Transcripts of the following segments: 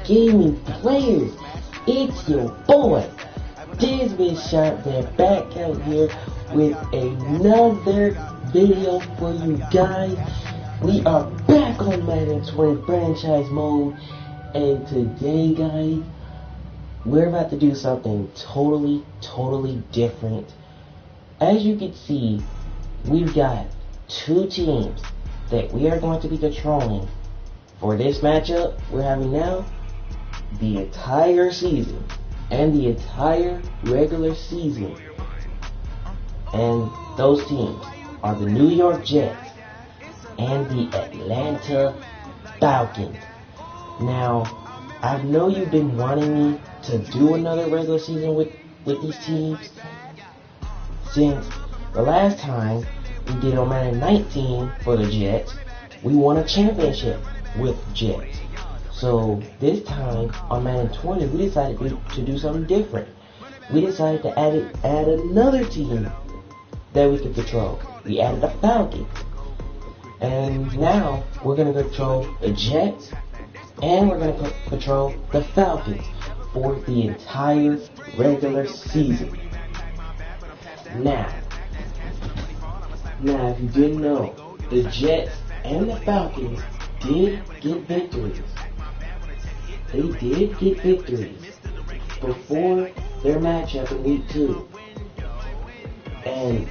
gaming players. It's your boy, Desmond Sharp. They're back out here with another video for you guys. We are back on Madden 20 franchise mode, and today, guys, we're about to do something totally different. As you can see, we've got two teams that we are going to be controlling for this matchup we're having now, the entire season and the entire regular season. And those teams are the New York Jets and the Atlanta Falcons. Now, I know you've been wanting me to do another regular season with these teams since the last time we did on Madden 19 for the Jets. We won a championship with Jets. So this time on Madden 20, we decided to do something different. We decided to add another team that we could control. We added the Falcons. And now we're going to control the Jets and we're going to control the Falcons for the entire regular season. Now, if you didn't know, the Jets and the Falcons did get victories. They did get victories before their matchup in week 2. And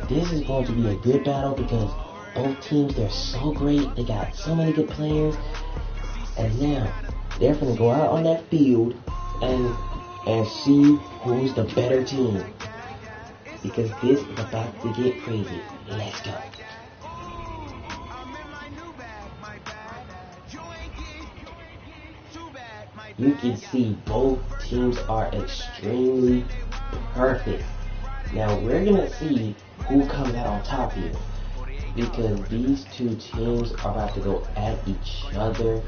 this is going to be a good battle because both teams, they're so great. They got so many good players. And now they're going to go out on that field and see who's the better team. Because this is about to get crazy. Let's go. You can see both teams are extremely perfect. Now we're going to see who comes out on top here, because these two teams are about to go at each other.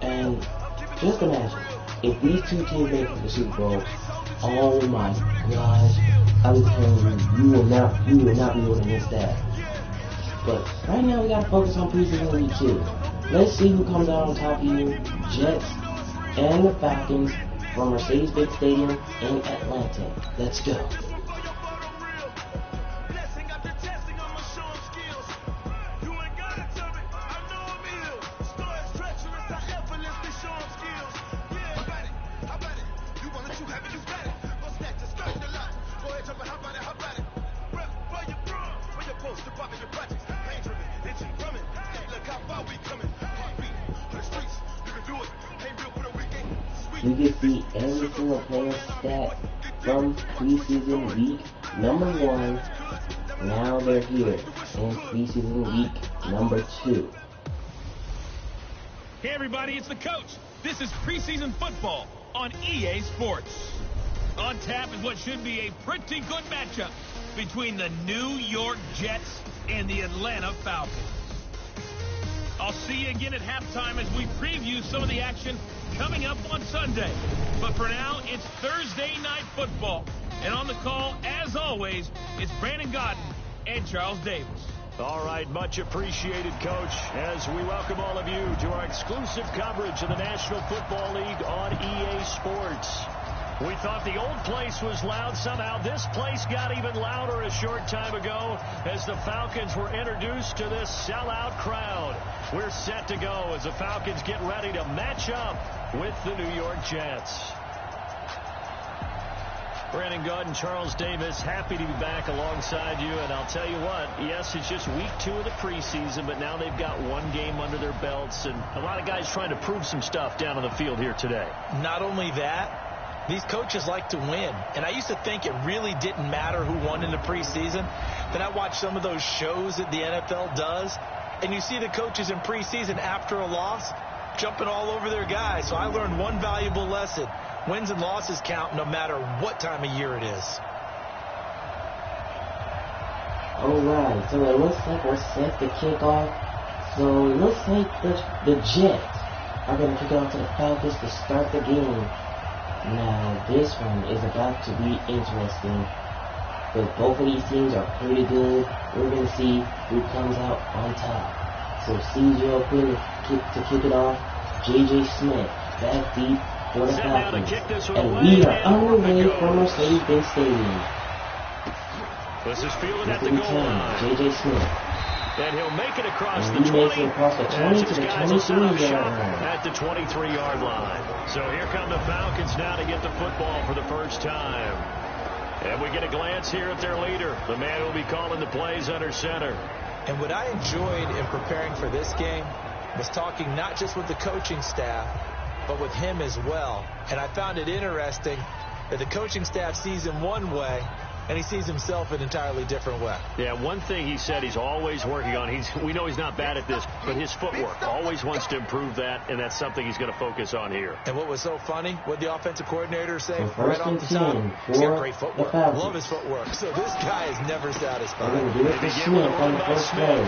And just imagine, if these two teams make it to the Super Bowl, oh my gosh, I'm telling you, you will not be able to miss that. But right now we gotta focus on preseason week 2. Let's see who comes out on top here. Jets and the Falcons from Mercedes-Benz Stadium in Atlanta. Let's go. You can see every single player stat from preseason week number 1. Now they're here in preseason week number 2. Hey everybody, it's the coach. This is preseason football on EA Sports. On tap is what should be a pretty good matchup between the New York Jets and the Atlanta Falcons. I'll see you again at halftime as we preview some of the action coming up on Sunday. But for now, it's Thursday Night Football. And on the call, as always, it's Brandon Godden and Charles Davis. All right, much appreciated, Coach, as we welcome all of you to our exclusive coverage of the National Football League on EA Sports. We thought the old place was loud. Somehow this place got even louder a short time ago as the Falcons were introduced to this sellout crowd. We're set to go as the Falcons get ready to match up with the New York Jets. Brandon Godden, Charles Davis, happy to be back alongside you. And I'll tell you what, yes, it's just week 2 of the preseason, but now they've got one game under their belts. And a lot of guys trying to prove some stuff down on the field here today. Not only that, these coaches like to win. And I used to think it really didn't matter who won in the preseason. Then I watched some of those shows that the NFL does, and you see the coaches in preseason after a loss jumping all over their guys. So I learned one valuable lesson. Wins and losses count no matter what time of year it is. Alright, so it looks like we're set to kick off. So it looks like the Jets are going to kick off to the Falcons to start the game. Now, this one is about to be interesting, but both of these teams are pretty good. We're going to see who comes out on top. So CJ O'Quinn to kick it off. J.J. Smith, back deep for the Falcons. And we are underway from Mercedes-Benz Stadium. This is fielded at the goal line. J.J. Smith. And he'll make it across and the 20. Makes it across the 20 to the 23-yard line. At the 23-yard line. So here come the Falcons now to get the football for the first time. And we get a glance here at their leader, the man who will be calling the plays under center. And what I enjoyed in preparing for this game was talking not just with the coaching staff, but with him as well. And I found it interesting that the coaching staff sees him one way, and he sees himself an entirely different way. Yeah, one thing he said he's always working on, we know he's not bad at this, but his footwork, always wants to improve that, and that's something he's going to focus on here. And what was so funny, what the offensive coordinator say right off the top, he's got great footwork. Love his footwork. So this guy is never satisfied. We're going to do it for Smith on the first play.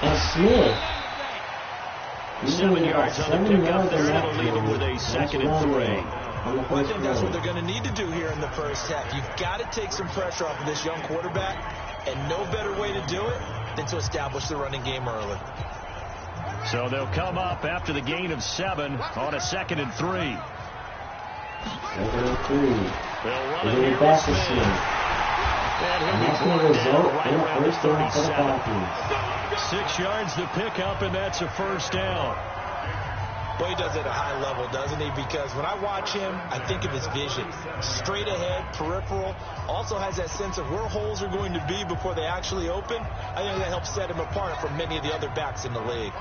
And Smith, 7 yards on the pickup there, and it'll leave him with a 2nd and 3. I think that's what they're going to need to do here in the first half. You've got to take some pressure off of this young quarterback, and no better way to do it than to establish the running game early. So they'll come up after the gain of 7 on a 2nd and 3. 2nd and 3. They'll run it here with Smith. And that's going to result in a first down for the Falcons. 6 yards to pick up, and that's a first down. Well, he does it at a high level, doesn't he? Because when I watch him, I think of his vision. Straight ahead, peripheral. Also has that sense of where holes are going to be before they actually open. I think that helps set him apart from many of the other backs in the league.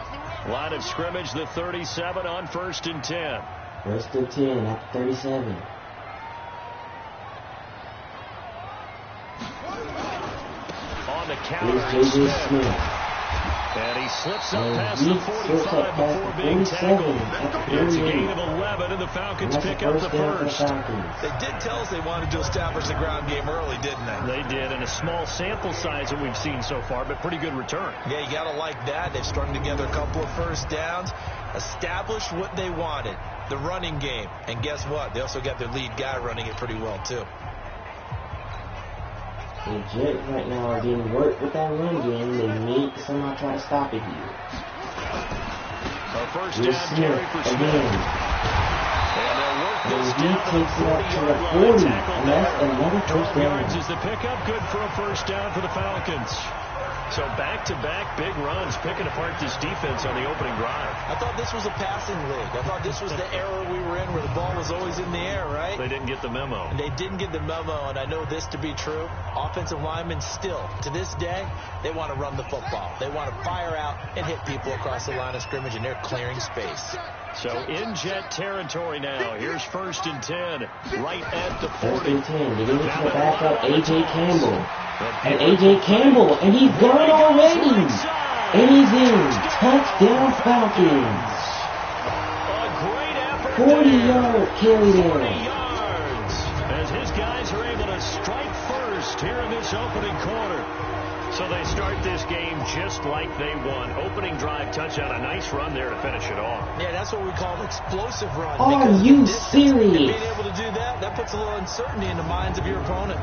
Line of scrimmage, the 37 on 1st and 10. 1st and 10 at the 37. On the counter, Here's J.J. Smith. And he slips up past the 45 before being tackled. It's a gain of 11, and the Falcons pick up the first. They did tell us they wanted to establish the ground game early, didn't they? They did, in a small sample size that we've seen so far, but pretty good return. Yeah, you got to like that. They've strung together a couple of first downs, established what they wanted, the running game. And guess what? They also got their lead guy running it pretty well, too. The Jets right now are getting work with that run game. They need to somehow try to stop it here. A first down carry for Smith. And they'll work this down to the 40. And that's another first down. Yards is the pickup. Good for a first down for the Falcons. So back-to-back big runs, picking apart this defense on the opening drive. I thought this was a passing league. I thought this was the era we were in where the ball was always in the air, right? They didn't get the memo. And they didn't get the memo, and I know this to be true. Offensive linemen still, to this day, they want to run the football. They want to fire out and hit people across the line of scrimmage, and they're clearing space. So in Jet territory now. Here's 1st and 10, right at the 40. 1st and 10. They're going to the backup, A.J. Campbell. And A.J. Campbell, and he's gone already. And he's in. Touchdown Falcons. A great effort. 40-yard carry there. 40 yards. As his guys are able to strike first here in this opening quarter. So they start this game just like they won. Opening drive touchdown, a nice run there to finish it off. Yeah, that's what we call an explosive run. Are you serious? And being able to do that, that puts a little uncertainty in the minds of your opponent.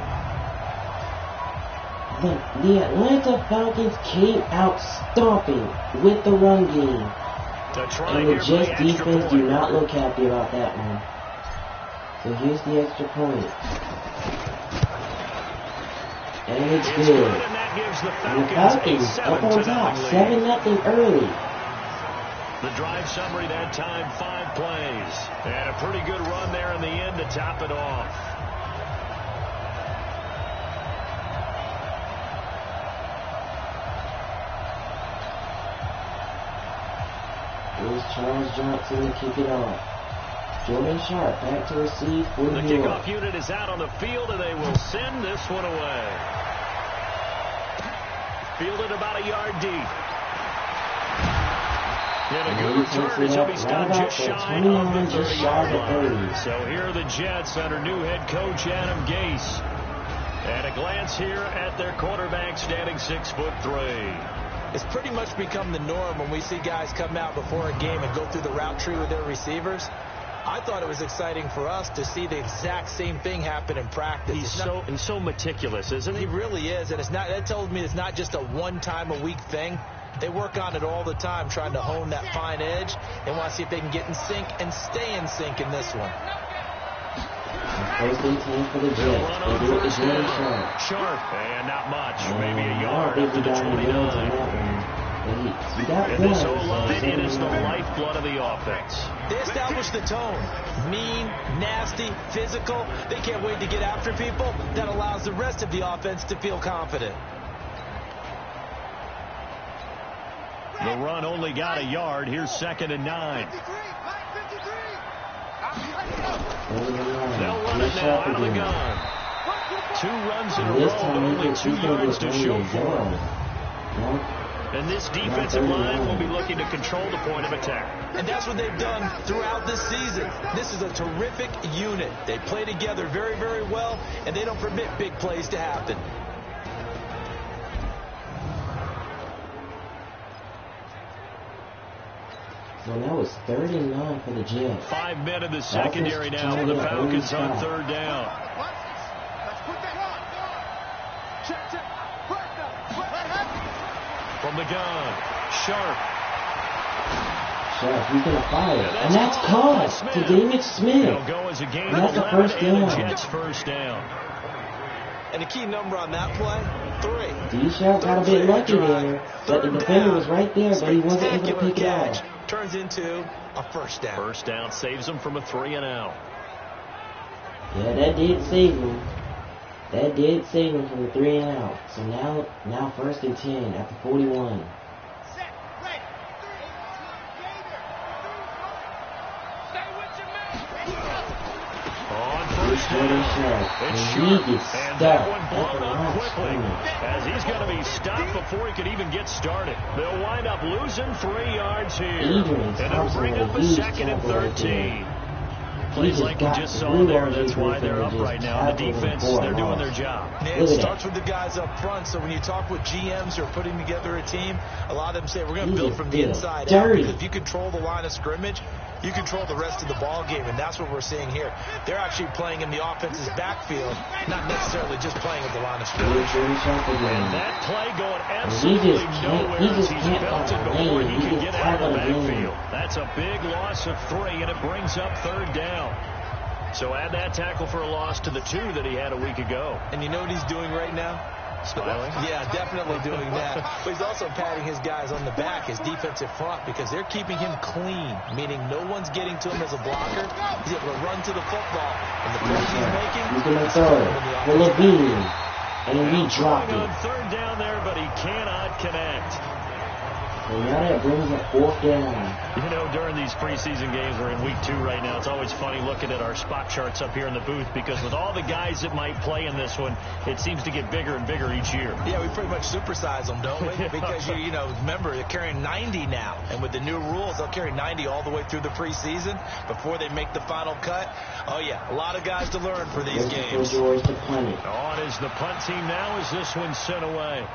The Atlanta Falcons came out stomping with the run game. And the Jets defense do not look happy about that one. So here's the extra point. And it's good. And the Falcons up on top, 7-0 early. The drive summary that time, 5 plays. And a pretty good run there in the end to top it off. Here's Charles Johnson to kick it off. Jordan Sharp back to receive for the kickoff unit is out on the field, and they will send this one away. Fielded about a yard deep. And a good return as he'll be stopped just shy of the 30-yard line. So here are the Jets under new head coach Adam Gase. And a glance here at their quarterback standing 6'3". It's pretty much become the norm when we see guys come out before a game and go through the route tree with their receivers. I thought it was exciting for us to see the exact same thing happen in practice. He's so meticulous, isn't he? He really is, and it's not. That tells me it's not just a one-time-a-week thing. They work on it all the time, trying to hone that fine edge. They want to see if they can get in sync and stay in sync in this one. First and 10 for the Jets. They do it again, Sharp. And not much. Maybe a yard up to the 29. And this O-line is the lifeblood of the offense. They establish the tone. Mean, nasty, physical. They can't wait to get after people. That allows the rest of the offense to feel confident. The run only got a yard. Here's 2nd and 9. They'll run it now out of the gun. 2 runs in a row, but only 2 yards to show for it. And this defensive line will be looking to control the point of attack. And that's what they've done throughout this season. This is a terrific unit. They play together very, very well, and they don't permit big plays to happen. So now it's 3rd and 9 for the Jets. 5 men in the secondary now for the Falcons on 3rd down. From the gun, Sharp. He's going to fire. And that's caught to David Smith. It'll go as a gain and that's a first down. Jets first down. And the key number on that play, 3. D-Sharp got a bit lucky there. But the defender was right there, but he wasn't able to pick it off. Turns into a first down. First down saves him from a 3-and-out. Yeah, that did save him. That did save him from the 3-and-out. So now 1st and 10 at the 41. On first down, it's Sharp, and that one blown up quickly, as he's going to be stopped before he could even get started. They'll wind up losing 3 yards here, and it'll bring up a 2nd and 13. Plays like we just saw there, that's why they're up right now. The defense, they're doing their job. Yeah, it starts with the guys up front, so when you talk with GMs who are putting together a team, a lot of them say we're going to build from the inside out, because if you control the line of scrimmage, you control the rest of the ball game, and that's what we're seeing here. They're actually playing in the offense's backfield, not necessarily just playing at the line of scrimmage. And that play going absolutely nowhere as he's belted before he can get out of the backfield. That's a big loss of 3, and it brings up 3rd down. So add that tackle for a loss to the 2 that he had a week ago. And you know what he's doing right now? Smiling? Yeah, definitely doing that. But he's also patting his guys on the back, his defensive front, because they're keeping him clean, meaning no one's getting to him as a blocker. He's able to run to the football. And the plays he's making, he's going to throw it for Levine. And he dropped it. On 3rd down there, but he cannot connect. So now that brings up 4th down. You know, during these preseason games, we're in week 2 right now. It's always funny looking at our spot charts up here in the booth, because with all the guys that might play in this one, it seems to get bigger and bigger each year. Yeah, we pretty much supersize them, don't we? Because, you know, remember, they're carrying 90 now. And with the new rules, they'll carry 90 all the way through the preseason before they make the final cut. Oh, yeah, a lot of guys to learn for these games. On is the punt team now as this one's sent away.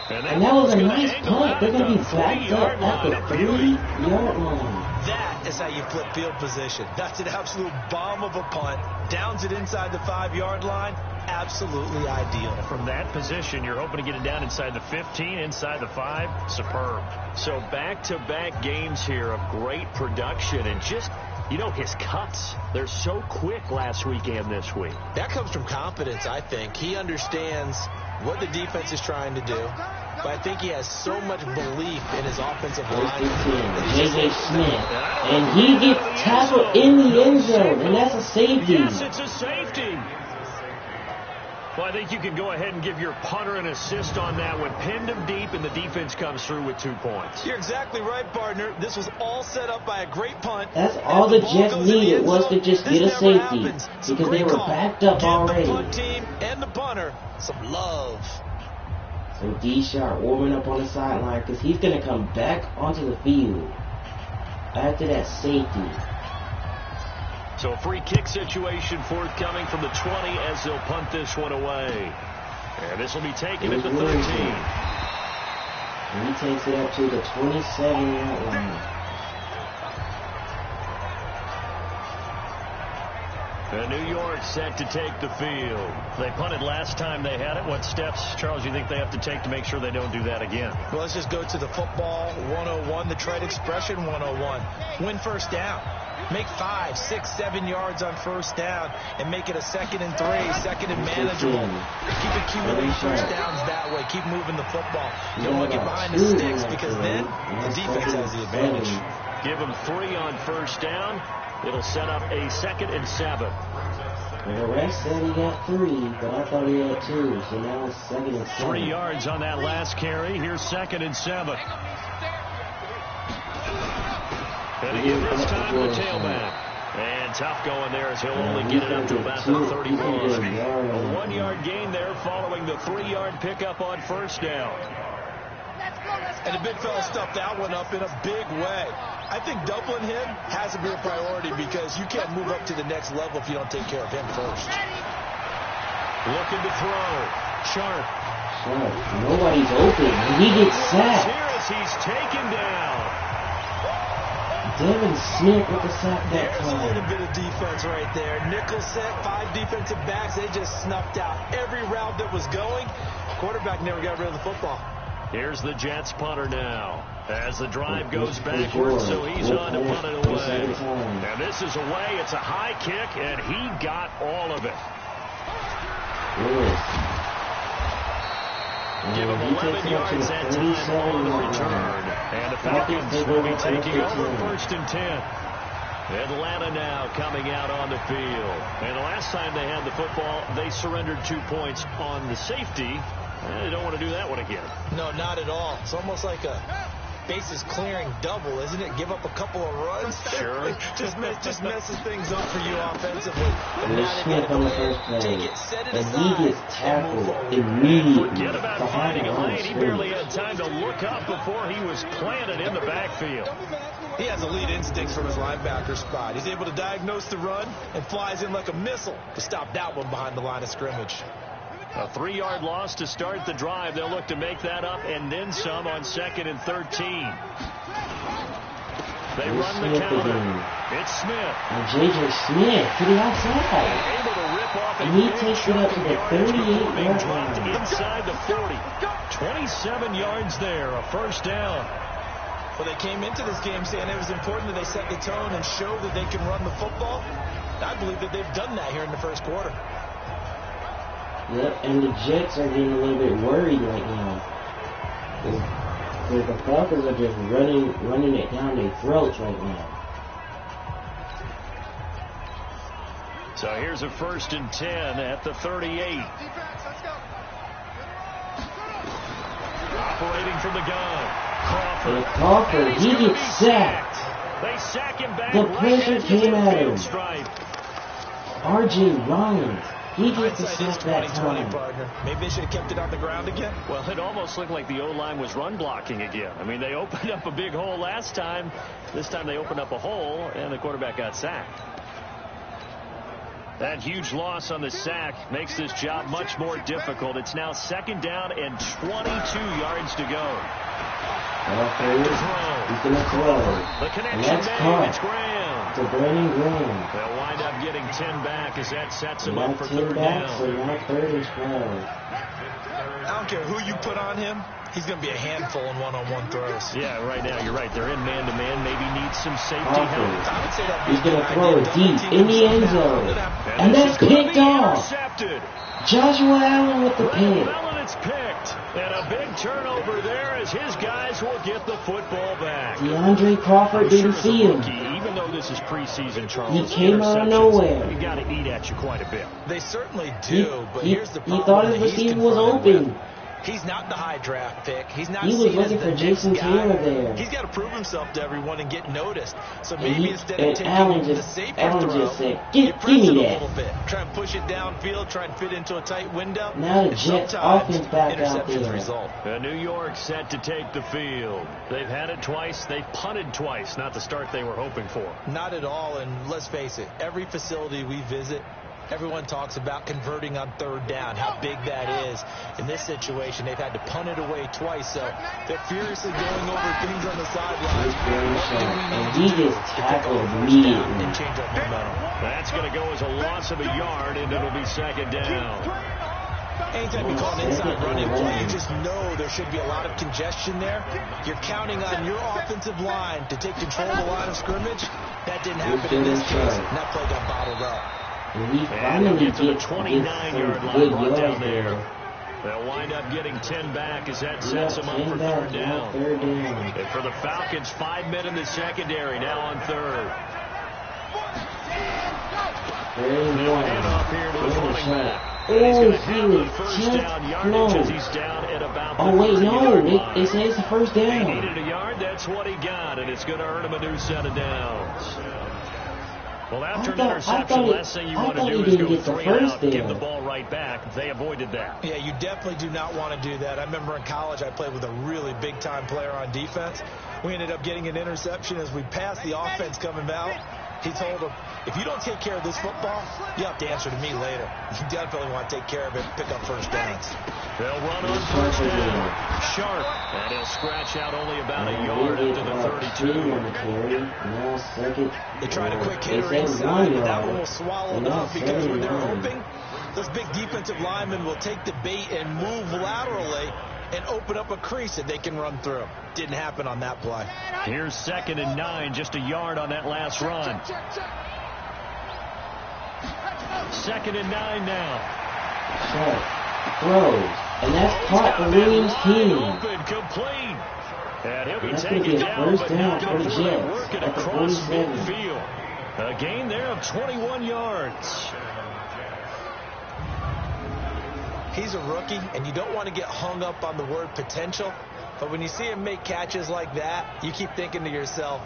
And that was a nice punt. They're going to be backed up at the 3-yard line. That is how you flip field position. That's an absolute bomb of a punt. Downs it inside the 5-yard line. Absolutely ideal. From that position, you're hoping to get it down inside the 15, inside the 5. Superb. So back-to-back games here of great production, and just, you know, his cuts, they're so quick last week and this week. That comes from confidence, I think. He understands what the defense is trying to do, but I think he has so much belief in his offensive line. J.J. Smith, and he gets tackled in the end zone, and that's a safety. Yes, it's a safety. Well, I think you can go ahead and give your punter an assist on that one. Pinned him deep, and the defense comes through with 2 points. You're exactly right, partner. This was all set up by a great punt. That's all the Jets needed, was to just get a safety, because they were backed up already. The punt team and the punter some love. So D-Sharp warming up on the sideline, because he's going to come back onto the field after that safety. So a free kick situation forthcoming from the 20 as they'll punt this one away. And this will be taken at the 13. And he takes it up to the 27-yard line. New York set to take the field. They punted last time they had it. What steps, Charles, you think they have to take to make sure they don't do that again? Well, let's just go to the football 101, the trade expression 101. Win first down. Make 5, 6, 7 yards on first down and make it a 2nd and 3, 2nd and manageable. Keep accumulating first downs that way. Keep moving the football. Don't want to get behind the sticks because then the defense has the advantage. Give them 3 on first down. It'll set up a 2nd and 7. Well, the rest said he got 3, but I thought he had 2, so now it's 2nd and 7. 3 yards on that last carry. Here's 2nd and 7. And again, this time the tailback. And tough going there as he'll only get it up to about the 31. A 1-yard gain there following the 3-yard pickup on first down. And the big fella stuffed that one up in a big way. I think doubling him has to be a priority because you can't move up to the next level if you don't take care of him first. Looking to throw. Sharp. Nobody's open. He gets sacked. Here as he's taken down. Devin Smith with the sack that time. There's a little bit of defense right there. Nickel set, 5 defensive backs. They just snuffed out every route that was going. Quarterback never got rid of the football. Here's the Jets punter now. As the drive goes backwards, so he's on to punt it away. Now this is away. It's a high kick, and he got all of it. Give him 11 yards that time on the return. And the Falcons will be taking over 1st and 10. Atlanta now coming out on the field. And the last time they had the football, they surrendered 2 points on the safety. They don't want to do that one again. No, not at all. It's almost like a bases clearing double, isn't it? Give up a couple of runs. Sure. just messes things up for you offensively. There's Smith on the first play, and he gets tackled immediately. Forget about finding a lane. He barely had time to look up before he was planted in the backfield. He has elite instincts from his linebacker spot. He's able to diagnose the run and flies in like a missile to stop that one behind the line of scrimmage. A 3-yard loss to start the drive. They'll look to make that up and then some on 2nd and 13. They run the counter. It's Smith. And J.J. Smith to the outside. Able to rip off and he takes it up to the 38-yard line. Inside the 40. 27 yards there. A first down. Well, they came into this game saying it was important that they set the tone and show that they can run the football. I believe that they've done that here in the first quarter. Yep, and the Jets are getting a little bit worried right now. Because the Falcons are just running it down their throats right now. So here's a 1st and 10 at the 38. Operating from the gun. Crawford, he gets sacked. They sack him back. The pressure came at him. R.J. Ryan. He gets the sack that time. Partner. Maybe they should have kept it on the ground again. Well, it almost looked like the O-line was run blocking again. I mean, they opened up a big hole last time. This time they opened up a hole, and the quarterback got sacked. That huge loss on the sack makes this job much more difficult. It's now 2nd down and 22 yards to go. He's going to throw. The connection that's made. caught. It's Graham. To Brandon Graham. They'll wind up getting 10 back as that sets him up for 10 3rd back, down. so now 3rd and 12. I don't care who you put on him. He's going to be a handful in one-on-one throws. Yeah, right now you're right. They're in man-to-man. Maybe needs some safety help. I would say that he's going to throw it deep in the end zone. And that's picked off. Joshua Allen with the pick. It's picked. And a big turnover there as his guys will get the football back. DeAndre Crawford didn't see him. Even though this is preseason, Charles, he came out of nowhere. You got to eat at you quite a bit. They certainly do, but here's the problem. He thought his receiver was open. He's not the high draft pick. He's not. He was looking for Jason Taylor there. He's got to prove himself to everyone and get noticed. So maybe instead of taking the safer throw, said, give me it that. a little bit. Try and push it downfield. Try and fit into a tight window. Now the Jets offense back out there. Result. New York set to take the field. They've had it twice. They've punted twice. Not the start they were hoping for. Not at all. And let's face it, every facility we visit Everyone talks about converting on third down, how big that is. In this situation, they've had to punt it away twice, so they're furiously going over things on the sidelines. And he gets tackled immediately. And change up momentum. That's going to go as a loss of a yard, and it'll be second down. Anytime you call an inside running play, you just know there should be a lot of congestion there. You're counting on your offensive line to take control of the line of scrimmage. That didn't happen in this case, and that play got bottled up. And he finally gets to the gets 29-yard line right down there. They'll wind up getting 10 back as that sets them up for third down. And for the Falcons, 5 men in the secondary now on third. Hand off here to his running back. And he's going to have the first down yardage as he's down at about the 30-yard line. It says the first down. He needed a yard. That's what he got, and it's going to earn him a new set of downs. Well, after an interception, last thing you want to do is go 3 and out, give the ball right back. They avoided that. Yeah, you definitely do not want to do that. I remember in college I played with a really big-time player on defense. We ended up getting an interception as we passed the offense coming out. He told him, if you don't take care of this football, you have to answer to me later. You definitely want to take care of it and pick up first downs. They'll run on first down. Sharp. And he'll scratch out only about a yard into the 32. They tried a quick hitter inside, but that one will swallow it up because when they're hoping, those big defensive linemen will take the bait and move laterally and open up a crease that they can run through. Didn't happen on that play. Here's 2nd and 9, just a yard on that last run. 2nd and 9 now. Throws. And that's caught for Williams' team. Open, complete. And he'll be taken down, but not going to work it across midfield. A gain there of 21 yards. He's a rookie, and you don't want to get hung up on the word potential. But when you see him make catches like that, you keep thinking to yourself,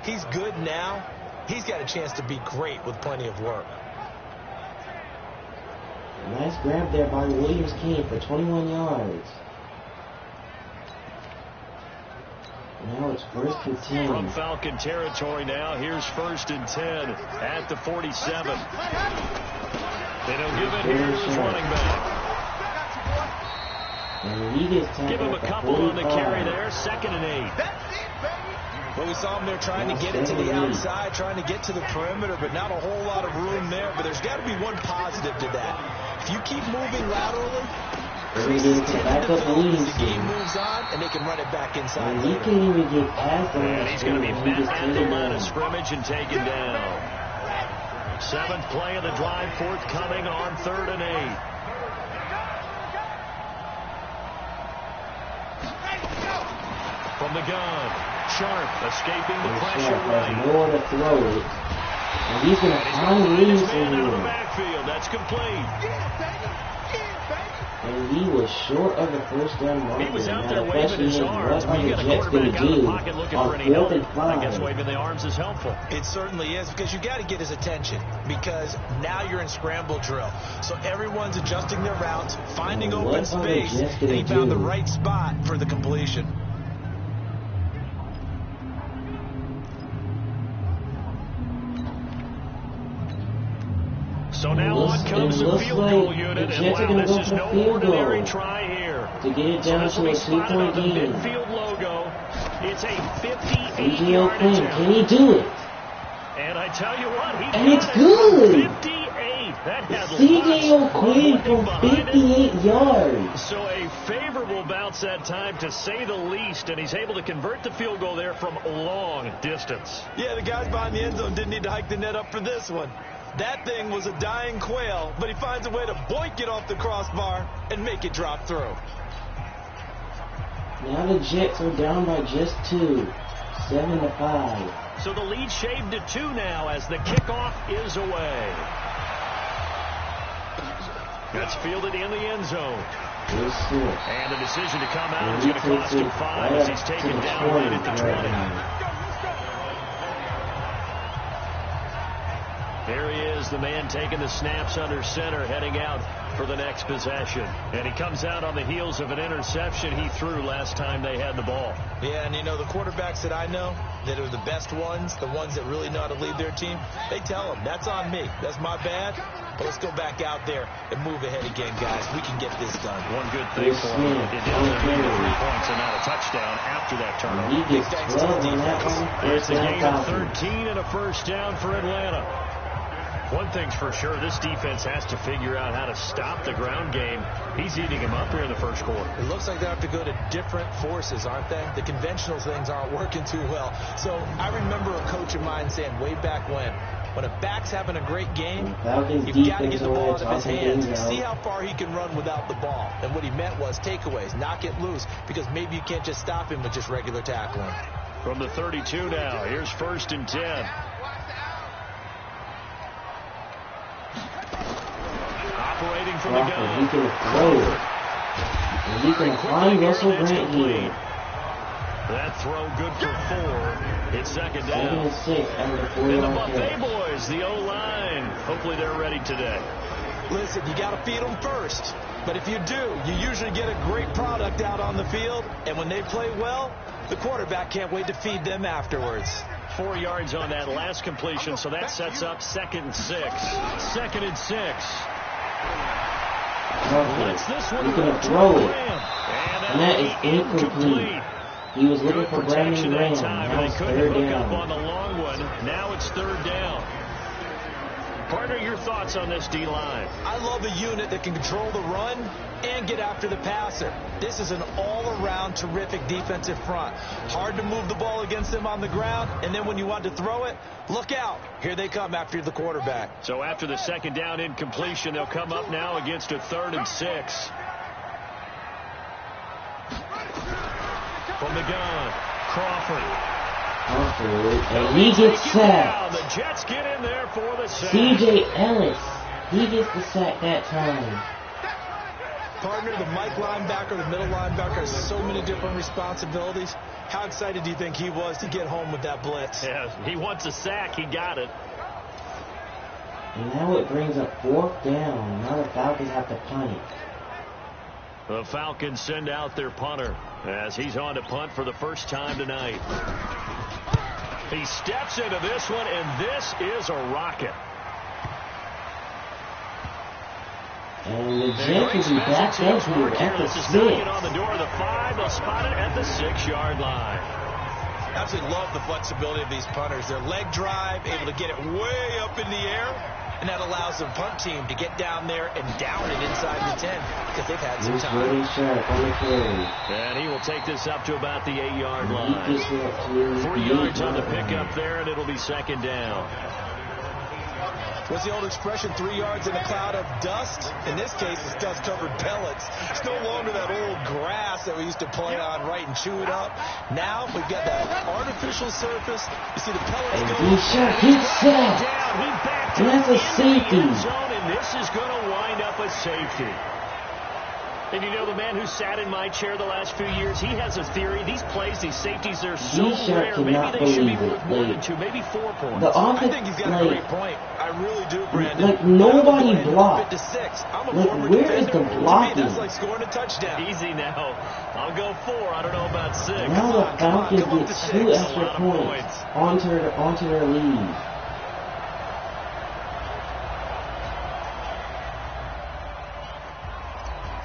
he's good now. He's got a chance to be great with plenty of work. Nice grab there by Williams King for 21 yards. Now it's 1st and 10. From Falcon territory now, here's 1st and 10 at the 47. And he'll give it here to his running back. And he gets give him a couple on the carry there. 2nd and 8. Well, we saw him there trying to get it to the outside, trying to get to the perimeter, but not a whole lot of room there. But there's got to be one positive to that. If you keep moving laterally, creases tend to fill as the game moves on, and they can run it back inside. And he can even get past him. And he's going to be met at the line of scrimmage and taken down. 7th play of the drive, forthcoming on 3rd and 8. From the gun, Sharp escaping the pressure right. Nowhere to throw it. And he's going to find Williams in the here. backfield. That's complete. And he was short of the first down marker. He was out there waving his arms. When you get a quarterback out of the pocket looking for any help, I guess waving the arms is helpful. It certainly is, because you got to get his attention, because now you're in scramble drill. So everyone's adjusting their routes, finding open space, and he found the right spot for the completion. So now on comes the field goal unit, and wow, this is no ordinary try here. To get it down to a 2-point game. Midfield logo. It's a 58-yard attempt. Can he do it? And I tell you what, he and it's good. 58. That had C.J. O'Quinn from 58 yards. So a favorable bounce that time, to say the least, and he's able to convert the field goal there from long distance. Yeah, the guys behind the end zone didn't need to hike the net up for this one. That thing was a dying quail, but he finds a way to boink it off the crossbar and make it drop through. Now the Jets are down by just 2, 7-5. So the lead shaved to 2 now as the kickoff is away. That's fielded in the end zone. And the decision to come out is going to cost him 5 as he's taken down right at the 20. There he is, the man taking the snaps under center, heading out for the next possession. And he comes out on the heels of an interception he threw last time they had the ball. Yeah, and you know, the quarterbacks that I know, that are the best ones, the ones that really know how to lead their team, they tell them, that's on me. That's my bad. But let's go back out there and move ahead again, guys. We can get this done. One good thing for him. It ended up being 3 points and not a touchdown after that turnover. He gets 12 on that one. It's a gain of 13 and a first down for Atlanta. One thing's for sure, this defense has to figure out how to stop the ground game. He's eating him up here in the first quarter. It looks like they have to go to different forces, aren't they? The conventional things aren't working too well. So I remember a coach of mine saying way back when a back's having a great game, you've got to get the ball out of his hands. See how far he can run without the ball. And what he meant was takeaways, knock it loose, because maybe you can't just stop him with just regular tackling. From the 32 now, here's 1st and 10. Operating from the gun. He can throw it. And he can find Russell Grant here. That throw good for 4. It's 2nd down. 7 and 6 out of the 40 And the Buffet boys, the O-line. Hopefully they're ready today. Listen, you got to feed them first. But if you do, you usually get a great product out on the field. And when they play well, the quarterback can't wait to feed them afterwards. 4 yards on that last completion, so that sets up 2nd and 6. 2nd and 6. He's going to throw it. And that is incomplete. He was looking for Brandon Graham. Now it's 3rd down. On the long one. Now it's 3rd down. Partner, your thoughts on this D-line? I love a unit that can control the run and get after the passer. This is an all-around terrific defensive front. Hard to move the ball against them on the ground, and then when you want to throw it, look out. Here they come after the quarterback. So after the 2nd down incompletion, they'll come up now against a 3rd and 6. From the gun, Crawford. And he gets sacked. The Jets get in there for the sack. C.J. Ellis, he gets the sack that time. Partner, the Mike linebacker, the middle linebacker has so many different responsibilities. How excited do you think he was to get home with that blitz? Yeah, he wants a sack. He got it. And now it brings up 4th down. Now the Falcons have to punt it. The Falcons send out their punter as he's on to punt for the first time tonight. He steps into this one, and this is a rocket. And the Jets will be back up here at the 6. On the door of the 5, they'll spot it at the 6-yard line. Absolutely love the flexibility of these punters. Their leg drive, able to get it way up in the air, and that allows the punt team to get down there and down it inside the 10 because they've had some time. Really sharp on the carry. And he will take this up to about the 8-yard line. 3 yards on the pickup there, and it'll be 2nd down. What's the old expression, 3 yards in a cloud of dust? In this case, it's dust-covered pellets. It's no longer that old grass that we used to play on, right, and chew it up. Now we've got that artificial surface. You see the pellets and go. He's sacked. And that's a safety. And this is going to wind up a safety. And you know, the man who sat in my chair the last few years, he has a theory. These plays, these safeties, they're so rare. Maybe they should be worth more than 2, maybe 4 points. I think he's got a great point. I really do, Brandon. Like, nobody blocked. Like, where is the blocking? That's like scoring a touchdown. Easy now. I'll go 4. I don't know about 6. Now the Falcons get 2 extra points onto their lead.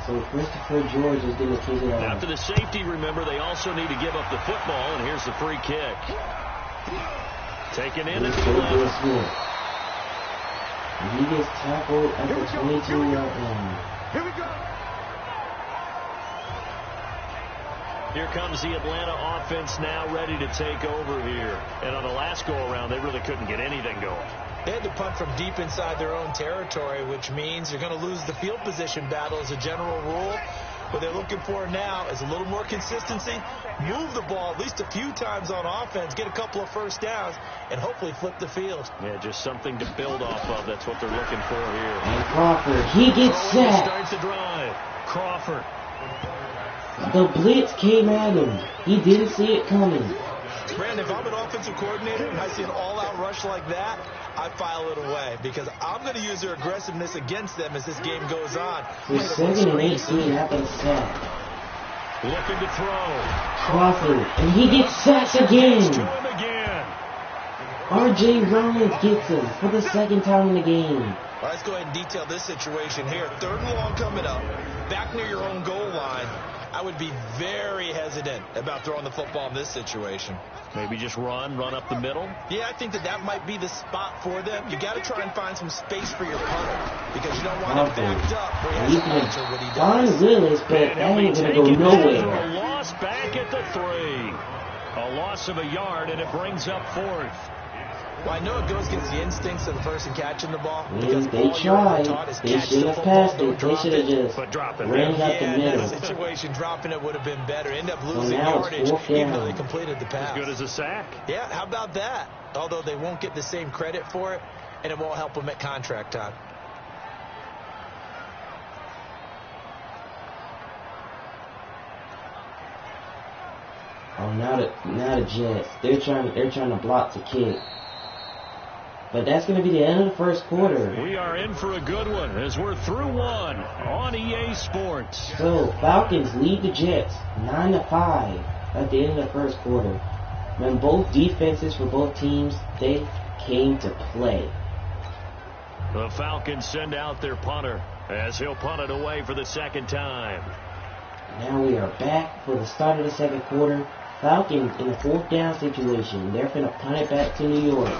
So Christopher George is going to kick it off. After the safety, remember, they also need to give up the football, and here's the free kick. Taken in at the 11. And he gets tackled at the 22-yard line. Here we go. Here comes the Atlanta offense now ready to take over here. And on the last go-around, they really couldn't get anything going. They had to punt from deep inside their own territory, which means you're going to lose the field position battle as a general rule. What they're looking for now is a little more consistency, move the ball at least a few times on offense, get a couple of first downs, and hopefully flip the field. Yeah, just something to build off of. That's what they're looking for here. And Crawford, he gets sacked. Starts the drive. Crawford. The blitz came at him. He didn't see it coming. Brandon, if I'm an offensive coordinator and I see an all-out rush like that, I file it away because I'm going to use their aggressiveness against them as this game goes on. With 2nd and 18 at the sack. Looking to throw. Crawford, and he gets sacked again. To him again. R.J. Rollins gets him for the second time in the game. Well, let's go ahead and detail this situation here. 3rd and long coming up, back near your own goal line. I would be very hesitant about throwing the football in this situation. Maybe just run up the middle? Yeah, I think that might be the spot for them. You got to try and find some space for your punter because you don't want him backed up where he has to answer what he does. Find Willis, but that ain't going to go nowhere. A loss back at the 3. A loss of a yard, and it brings up 4th. Well, I know it goes against the instincts of the person catching the ball. They tried. They should have passed it. They should have just ran up the middle. That situation, dropping it would have been better. End up losing yardage even though they completed the pass. As good as a sack. Yeah, how about that? Although they won't get the same credit for it, and it won't help them at contract time. Oh, now the Jets. They're trying to block the kick. But that's going to be the end of the first quarter. We are in for a good one as we're through one on EA Sports. So, Falcons lead the Jets 9-5 at the end of the first quarter. When both defenses for both teams, they came to play. The Falcons send out their punter as he'll punt it away for the second time. Now we are back for the start of the second quarter. Falcons in a 4th down situation. They're going to punt it back to New York.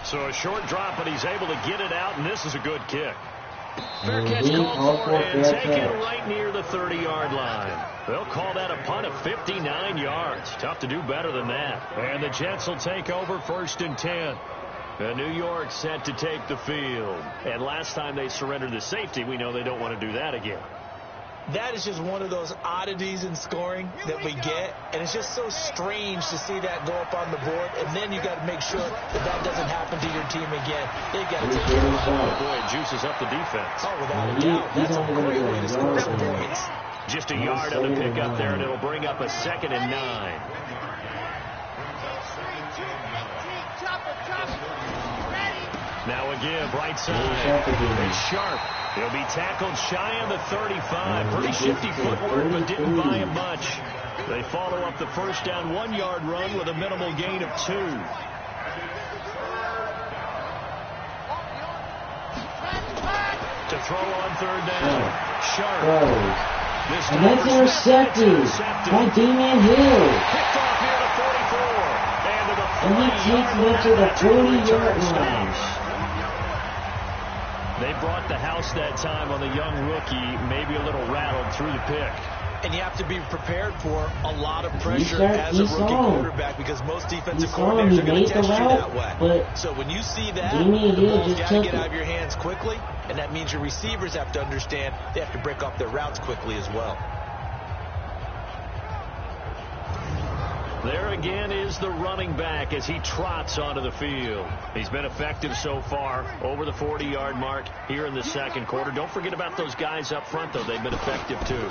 So a short drop, but he's able to get it out, and this is a good kick. Fair catch called for and fair taken catch. right near the 30-yard line. They'll call that a punt of 59 yards. Tough to do better than that. And the Jets will take over 1st and 10. New York set to take the field. And last time they surrendered the safety, we know they don't want to do that again. That is just one of those oddities in scoring that we get, and it's just so strange to see that go up on the board, and then you got to make sure that doesn't happen to your team again. They've got to take care of it. Boy, it juices up the defense. Oh, without a doubt. That's a great way to score some points. Just a yard on the pickup there, and it'll bring up a 2nd and 9. Now again, right side. It's Sharp. He'll be tackled shy of the 35. Pretty shifty footwork, but didn't buy him much. They follow up the first down 1-yard run with a minimal gain of 2. To throw on 3rd down. Sharp. And that's intercepted by Damian Hill. Picked off near the 44. And he takes it to the 40-yard line. They brought the house that time on the young rookie, maybe a little rattled through the pick. And you have to be prepared for a lot of pressure as a rookie quarterback because most defensive coordinators are going to test you that way. So when you see that, the ball's got to get out of your hands quickly, and that means your receivers have to understand they have to break off their routes quickly as well. There again is the running back as he trots onto the field. He's been effective so far over the 40-yard mark here in the second quarter. Don't forget about those guys up front, though. They've been effective, too.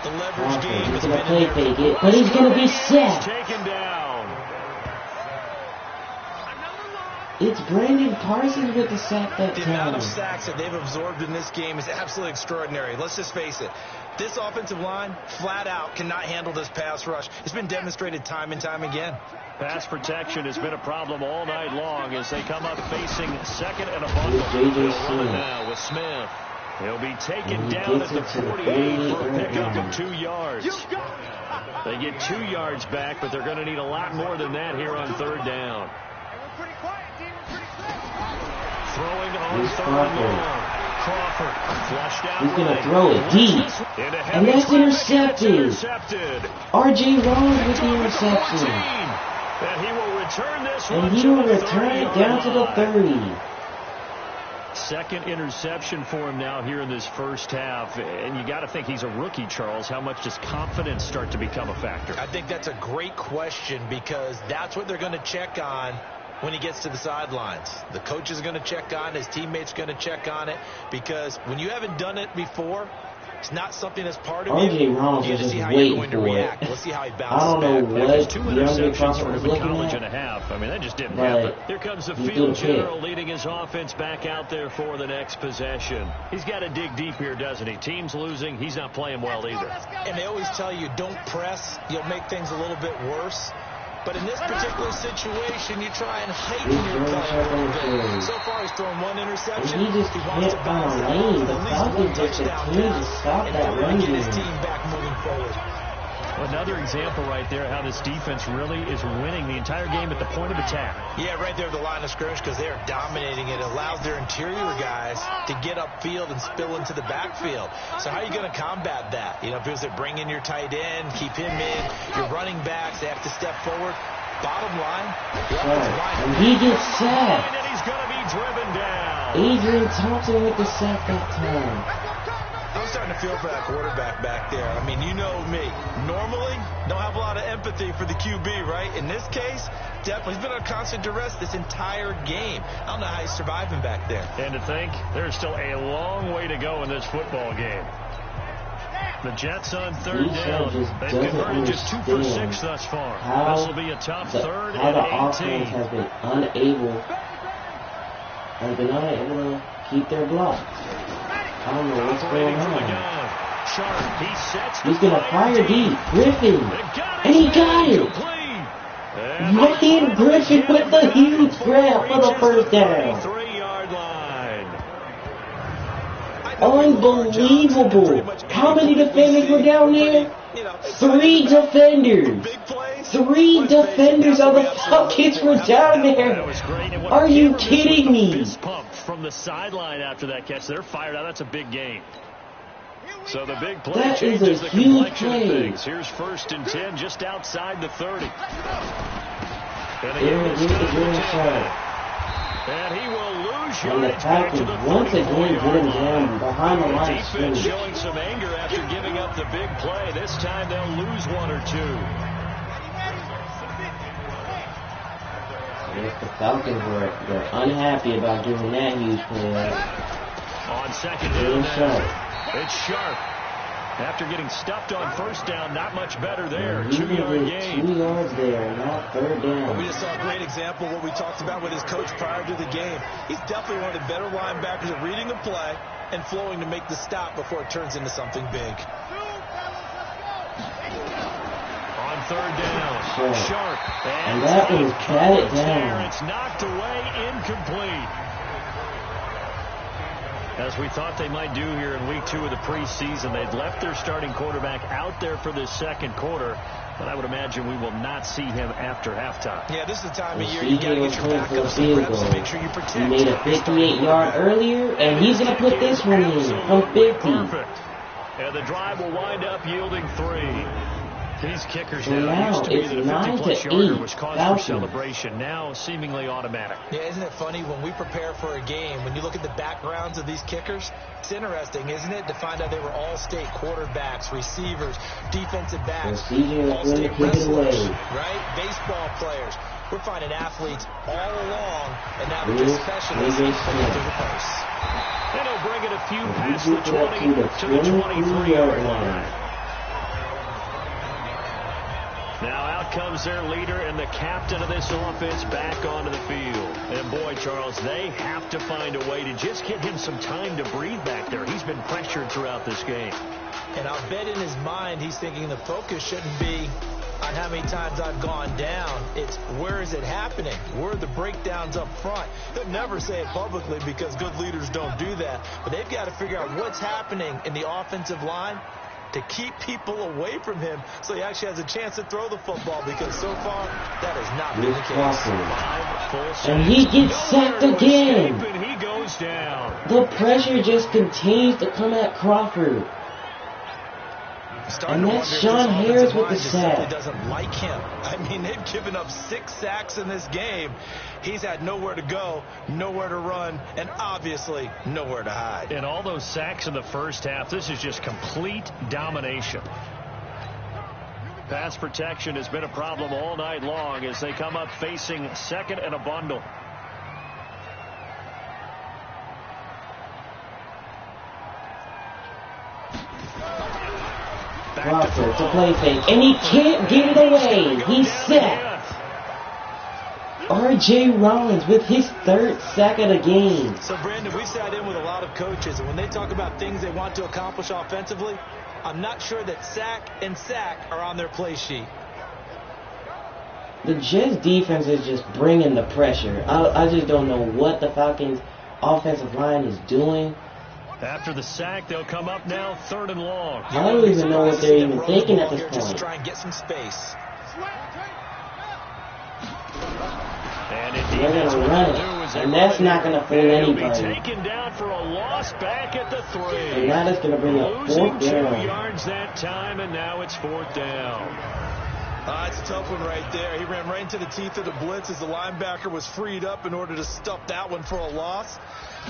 The leverage game has been in there. But he's going to be sacked. Taken down. It's Brandon Parsons with the sack that time. The amount of sacks that they've absorbed in this game is absolutely extraordinary. Let's just face it. This offensive line, flat out, cannot handle this pass rush. It's been demonstrated time and time again. Pass protection has been a problem all night long as they come up facing 2nd and a bundle. They'll run it now with Smith. He'll be taken down at the 48 for a pickup of 2 yards. They get 2 yards back, but they're going to need a lot more than that here on 3rd down. Throwing on 3rd and long. Crawford flushed out. He's going to throw it deep. And that's intercepted. R.J. Rollins with the interception. And he will return this one. And he will return it down to the 30. Second interception for him now here in this first half. And you got to think he's a rookie, Charles. How much does confidence start to become a factor? I think that's a great question because that's what they're going to check on when he gets to the sidelines. The coach is going to check on it. His teammates are going to check on it because when you haven't done it before, it's not something that's part of R.J. you. Rollins You was just see just how you're waiting going to for react. it. Let's see how he I bounces don't know back. what Two Young interceptions for was him in looking college at. and a half. I mean, that just didn't But happen. Here comes the he field threw a pick. general leading his offense back out there for the next possession. He's got to dig deep here, doesn't he? Team's losing. He's not playing well either. And they always tell you, don't press. You'll make things a little bit worse. But in this particular situation, you try and heighten your play a little bit. So far, he's thrown one interception. And he just wants to bounce it off with at least one touchdown pass in order to get his team back moving forward. Another example right there how this defense really is winning the entire game at the point of attack. Yeah, right there at the line of scrimmage because they are dominating it. It allows their interior guys to get upfield and spill into the backfield. So how are you going to combat that? You know, because they bring in your tight end, keep him in. Your running backs, they have to step forward. Bottom line, the offensive line. And he gets sacked. And he's going to be driven down. Adrian Thompson with the sack that time. I'm starting to feel for that quarterback back there. I mean, you know me. Normally, don't have a lot of empathy for the QB, right? In this case, definitely. He's been on constant duress this entire game. I don't know how he's surviving back there. And to think, there's still a long way to go in this football game. The Jets on third down. They've converted just 2 for 6 thus far. This will be a tough third and 18. How the offense has been unable to keep their block. I don't know what's going on. He's going to fire deep. Griffin. And he got it. Ryan Griffin with the huge grab for the first down. 3-yard line. Unbelievable. How many defenders were down there? 3 defenders. 3 defenders of the Falcons were down there. Are you kidding me? From the sideline after that catch, they're fired out. That's a big game. So the big play that changes is the huge complexion play. of things. Here's 1st and 10 just outside the 30. And he will lose and the Falcons once again get him down behind the line. Defense showing some anger after giving up the big play. This time they'll lose 1 or 2. Yes, the Falcons were unhappy about giving that huge play up. On second down now, it's Sharp. After getting stuffed on first down, not much better there. 2-yard gain. 2 yards there, not third down. We just saw a great example of what we talked about with his coach prior to the game. He's definitely one of the better linebackers at reading the play and flowing to make the stop before it turns into something big. On third down, Sharp. And that was batted down. It's knocked away, incomplete. As we thought they might do here in week 2 of the preseason, they'd left their starting quarterback out there for this second quarter, but I would imagine we will not see him after halftime. Yeah, this is the time of year you got to get your backups some reps and make sure you protect. He made a 58-yard earlier, and he's going to put this one in from 50. Perfect. And the drive will wind up yielding 3. These kickers now used to be that a 50-plus yarder was cause for celebration. Now seemingly automatic. Yeah, isn't it funny when we prepare for a game, when you look at the backgrounds of these kickers, it's interesting, isn't it, to find out they were all-state quarterbacks, receivers, defensive backs, all-state wrestlers, right? Baseball players. We're finding athletes all along, and now they're just specialists after the post. And he'll bring it a few past the 20 to the 23-yard line. Now out comes their leader and the captain of this offense back onto the field. And boy, Charles, they have to find a way to just get him some time to breathe back there. He's been pressured throughout this game. And I'll bet in his mind he's thinking the focus shouldn't be on how many times I've gone down. It's where is it happening? Where are the breakdowns up front? He'll never say it publicly because good leaders don't do that. But they've got to figure out what's happening in the offensive line to keep people away from him so he actually has a chance to throw the football, because so far that has not been the case. And he gets sacked again. And he goes down. The pressure just continues to come at Crawford. And that's Sean Harris with the sack. Doesn't like him. I mean, they've given up 6 sacks in this game. He's had nowhere to go, nowhere to run, and obviously nowhere to hide. And all those sacks in the first half, this is just complete domination. Pass protection has been a problem all night long as they come up facing second and a bundle. Crawford to play fake, and he can't get it away. He's sacked. R.J. Rollins with his 3rd sack of the game. So, Brandon, we've sat in with a lot of coaches, and when they talk about things they want to accomplish offensively, I'm not sure that sack and sack are on their play sheet. The Jets defense is just bringing the pressure. I just don't know what the Falcons offensive line is doing. After the sack, they'll come up now 3rd and long. I don't even know what they're even thinking at this Just point. try and get some space. And They're going to run it, and that's not going to fool anybody. Taken down for a loss back at the 3. And now that's going to bring up 4th down. 2 yards that time, and now it's 4th down. It's a tough one right there. He ran right into the teeth of the blitz as the linebacker was freed up in order to stuff that one for a loss.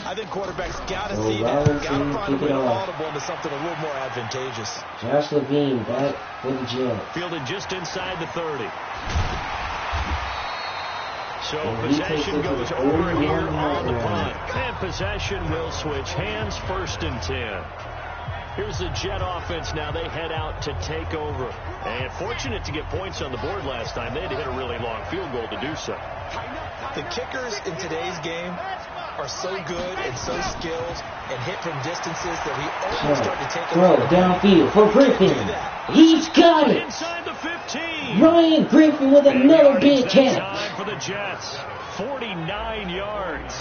I think quarterbacks got to see that. Got to find a way to audible into something a little more advantageous. Josh Levine back for the Jets. Fielded just inside the 30. So possession goes over here on the punt. And possession will switch hands, 1st and 10. Here's the Jet offense now. They head out to take over. And fortunate to get points on the board last time. They had to hit a really long field goal to do so. The kickers in today's game are so good and so skilled and hit from distances that we almost start to take throw downfield for Griffin. He's got it. Inside the 15. Ryan Griffin with another big catch. Time for the Jets. 49 yards.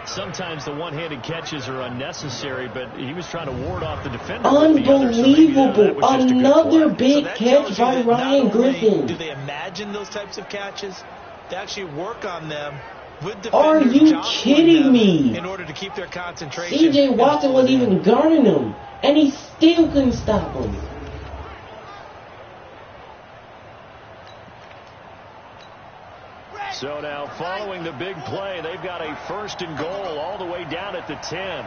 Sometimes the one-handed catches are unnecessary, but he was trying to ward off the defender. Unbelievable. Another big catch by Ryan Griffin. Do they imagine those types of catches? They actually work on them with Are you kidding me? In order to keep their concentration. C.J. Watson was even guarding him, and he still couldn't stop him. So now, following the big play, they've got a 1st and goal all the way down at the 10.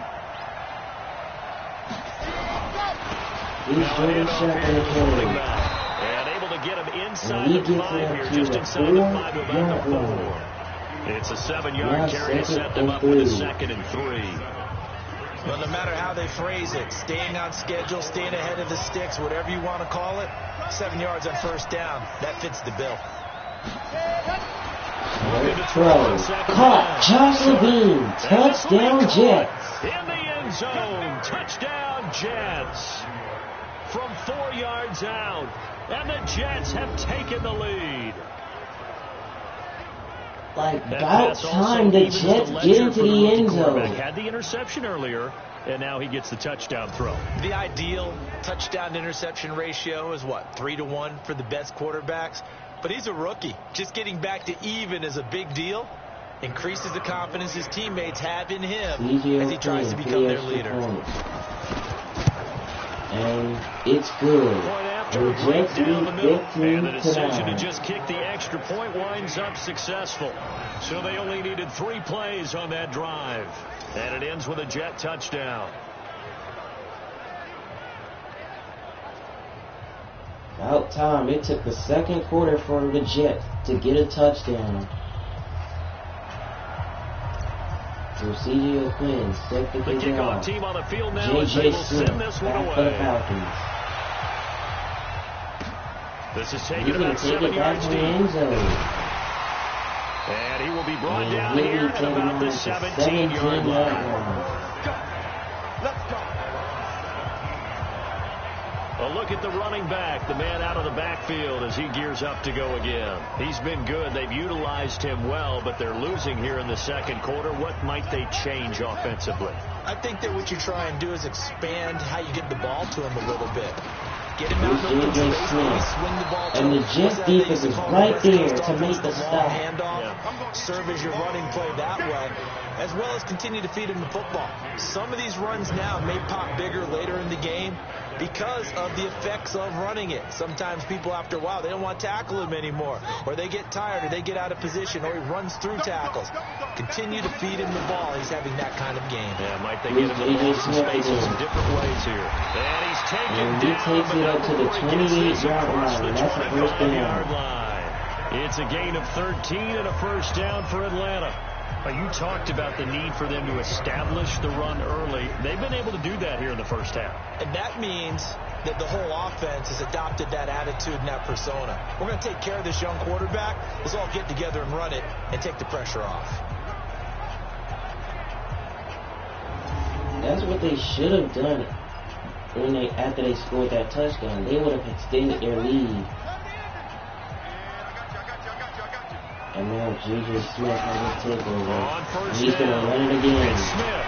He's doing shot in the corner. And able to get him inside the 5 here, just inside the 5 without the 4. It's a 7-yard carry to set them up with a 2nd and 3. Well, no matter how they phrase it, staying on schedule, staying ahead of the sticks, whatever you want to call it, 7 yards on 1st down, that fits the bill. Throw. Caught. Josh Levine. Touchdown Jets. In the end zone. Touchdown Jets. From 4 yards out. And the Jets have taken the lead. Like, about time the Jets get into the end zone. Had the interception earlier, and now he gets the touchdown throw. The ideal touchdown-interception ratio is what, 3-to-1 for the best quarterbacks? But he's a rookie. Just getting back to even is a big deal. Increases the confidence his teammates have in him as he tries to become their leader. And it's good. The Jets lead 15 and the decision to to just kick the extra point winds up successful. So they only needed 3 plays on that drive. And it ends with a Jet touchdown. About time. It took the 2nd quarter for the Jets to get a touchdown. So C.J. O'Quinn set the kickoff team on the field now. J.J. Smith this one back for the Falcons. This is taken about 7 yards deep. And he will be brought down here at about the 17-yard line. Let's go. A look at the running back, the man out of the backfield as he gears up to go again. He's been good. They've utilized him well, but they're losing here in the 2nd quarter. What might they change offensively? I think that what you try and do is expand how you get the ball to him a little bit. Get him out in open space, maybe swing the ball to him. And the Jets defense is right there to make the stop. Handoff, serve as your running play that way, as well as continue to feed him the football. Some of these runs now may pop bigger later in the game because of the effects of running it. Sometimes people, after a while, they don't want to tackle him anymore, or they get tired, or they get out of position, or he runs through tackles. Continue to feed him the ball. He's having that kind of game. Yeah, might they get him in some space in some different ways here. And he's taken and he takes it up to the 28-yard line. That's a 1st down. It's a gain of 13 and a 1st down for Atlanta. You talked about the need for them to establish the run early. They've been able to do that here in the 1st half. And that means that the whole offense has adopted that attitude and that persona. We're going to take care of this young quarterback. Let's all get together and run it and take the pressure off. That's what they should have done after they scored that touchdown. They would have extended their lead. And now J.J. Smith has a takeover. On first He's going to run it again. It's Smith.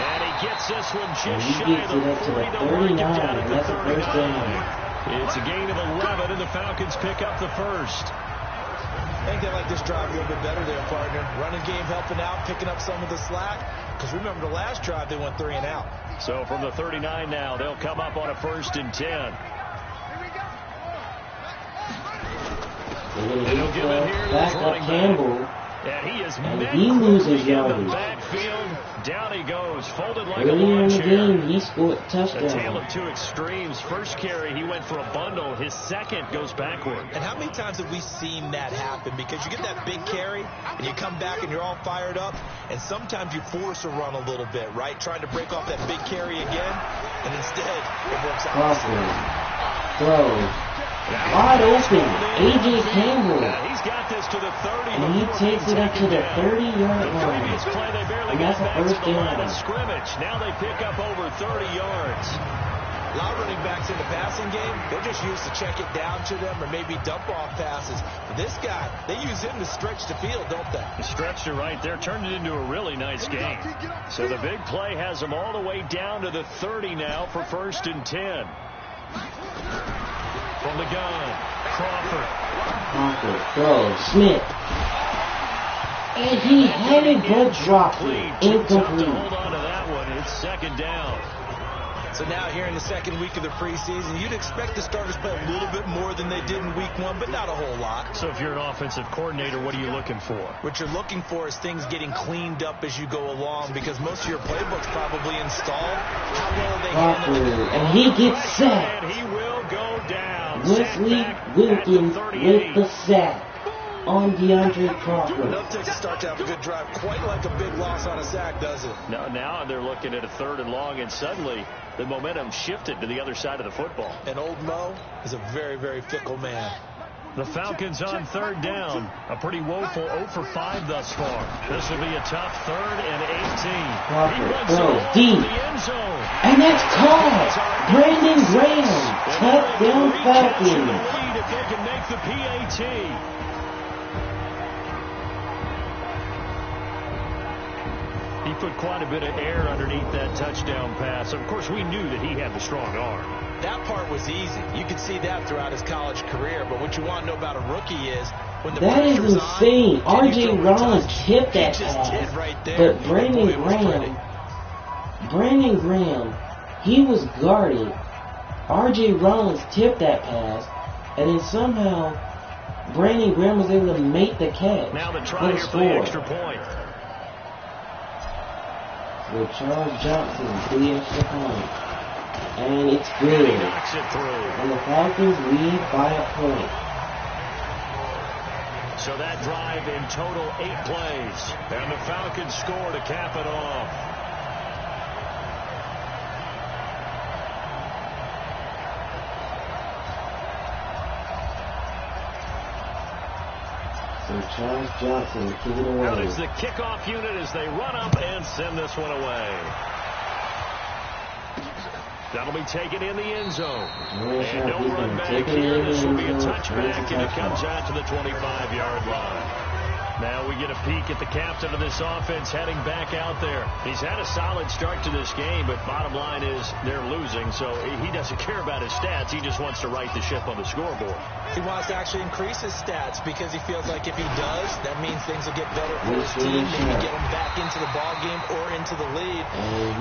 And he gets this one just And he shy gets of it the up to 40. the They'll mark him 39, down at and the that's a first 39. down. It's a gain of 11, and the Falcons pick up the first. I think they like this drive a little bit better there, partner. Running game helping out, picking up some of the slack. Because remember, the last drive, they went 3 and out. So from the 39 now, they'll come up on a 1st and 10. They'll give it here back up Campbell. And he is and he loses yardage. Backfield, down he goes, folded like Earlier a in the lawn game, chair. he scored a touchdown. A tale of two extremes. First carry, he went for a bundle. His second goes backward. And how many times have we seen that happen? Because you get that big carry, and you come back and you're all fired up, and sometimes you force a run a little bit, right? Trying to break off that big carry again, and instead it works out. Crawford throws. Wide open, A.J. Campbell. He's got this to the 30. And he takes it up to the 30-yard line. Previous play, they barely And got that's a back to first the line down. of scrimmage. Now they pick up over 30 yards. A lot of running backs in the passing game, they're just used to check it down to them or maybe dump off passes. But this guy, they use him to stretch the field, don't they? He stretched it right there, turned it into a really nice game. So the big play has him all the way down to the 30 now for 1st and 10. From the gun, Crawford throws. Smith. And he had it but dropped it. Incomplete. Hold on to that one. It's 2nd down. So now here in the 2nd week of the preseason, you'd expect the starters to play a little bit more than they did in week 1, but not a whole lot. So if you're an offensive coordinator, what are you looking for? What you're looking for is things getting cleaned up as you go along, because most of your playbook's probably installed. How well are they handling it? And he gets sacked. And he will go down. Wesley Wilkins with the sack on DeAndre Crawford. Enough takes to start to have a good drive. Quite like a big loss on a sack, does it? Now they're looking at a 3rd and long, and suddenly the momentum shifted to the other side of the football. And old Mo is a very, very fickle man. The Falcons on 3rd down. A pretty woeful 0 for 5 thus far. This will be a tough 3rd and 18. Crawford throws deep. And that's caught. Brandon Graham. Touchdown Falcons. If they can make the PAT. He put quite a bit of air underneath that touchdown pass. Of course, we knew that he had the strong arm. That part was easy. You could see that throughout his college career. But what you want to know about a rookie is when the that is insane. on, R.J. Rollins tipped that pass, right there. But Brandon Graham, he was guarded. R.J. Rollins tipped that pass, and then somehow Brandon Graham was able to make the catch. Now the try here for the extra point. With Charles Johnson for the extra point. And it's good. He knocks it through. And the Falcons lead by a point. So that drive in total 8 plays. And the Falcons score to cap it off. So Charles Johnson will kick it away. Out is the kickoff unit as they run up and send this one away. That'll be taken in the end zone. And no run back here. This will be a touchback, and it comes out to the 25-yard line. Now we get a peek at the captain of this offense heading back out there. He's had a solid start to this game, but bottom line is they're losing, so he doesn't care about his stats. He just wants to right the ship on the scoreboard. He wants to actually increase his stats because he feels like if he does, that means things will get better for his team, maybe get him back into the ball game or into the lead.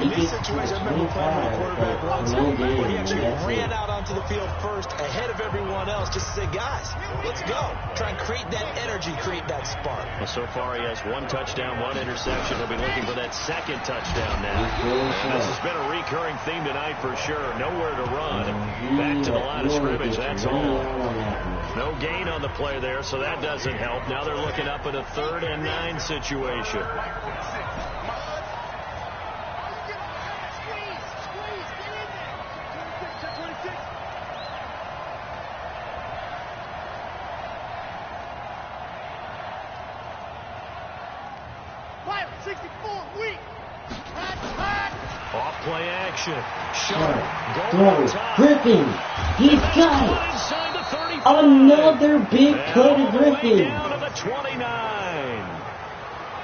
In these situations, I remember playing with a quarterback once where he actually ran out onto the field first ahead of everyone else just to say, guys, let's go. Try and create that energy, create that spark. Well, so far he has 1 touchdown, 1 interception. He'll be looking for that 2nd touchdown now. And this has been a recurring theme tonight for sure. Nowhere to run. Back to the line of scrimmage, that's all. No gain on the play there, so that doesn't help. Now they're looking up at a 3rd and 9 situation. Off play action. Griffin. He's got it. Another big play to Griffin. 29.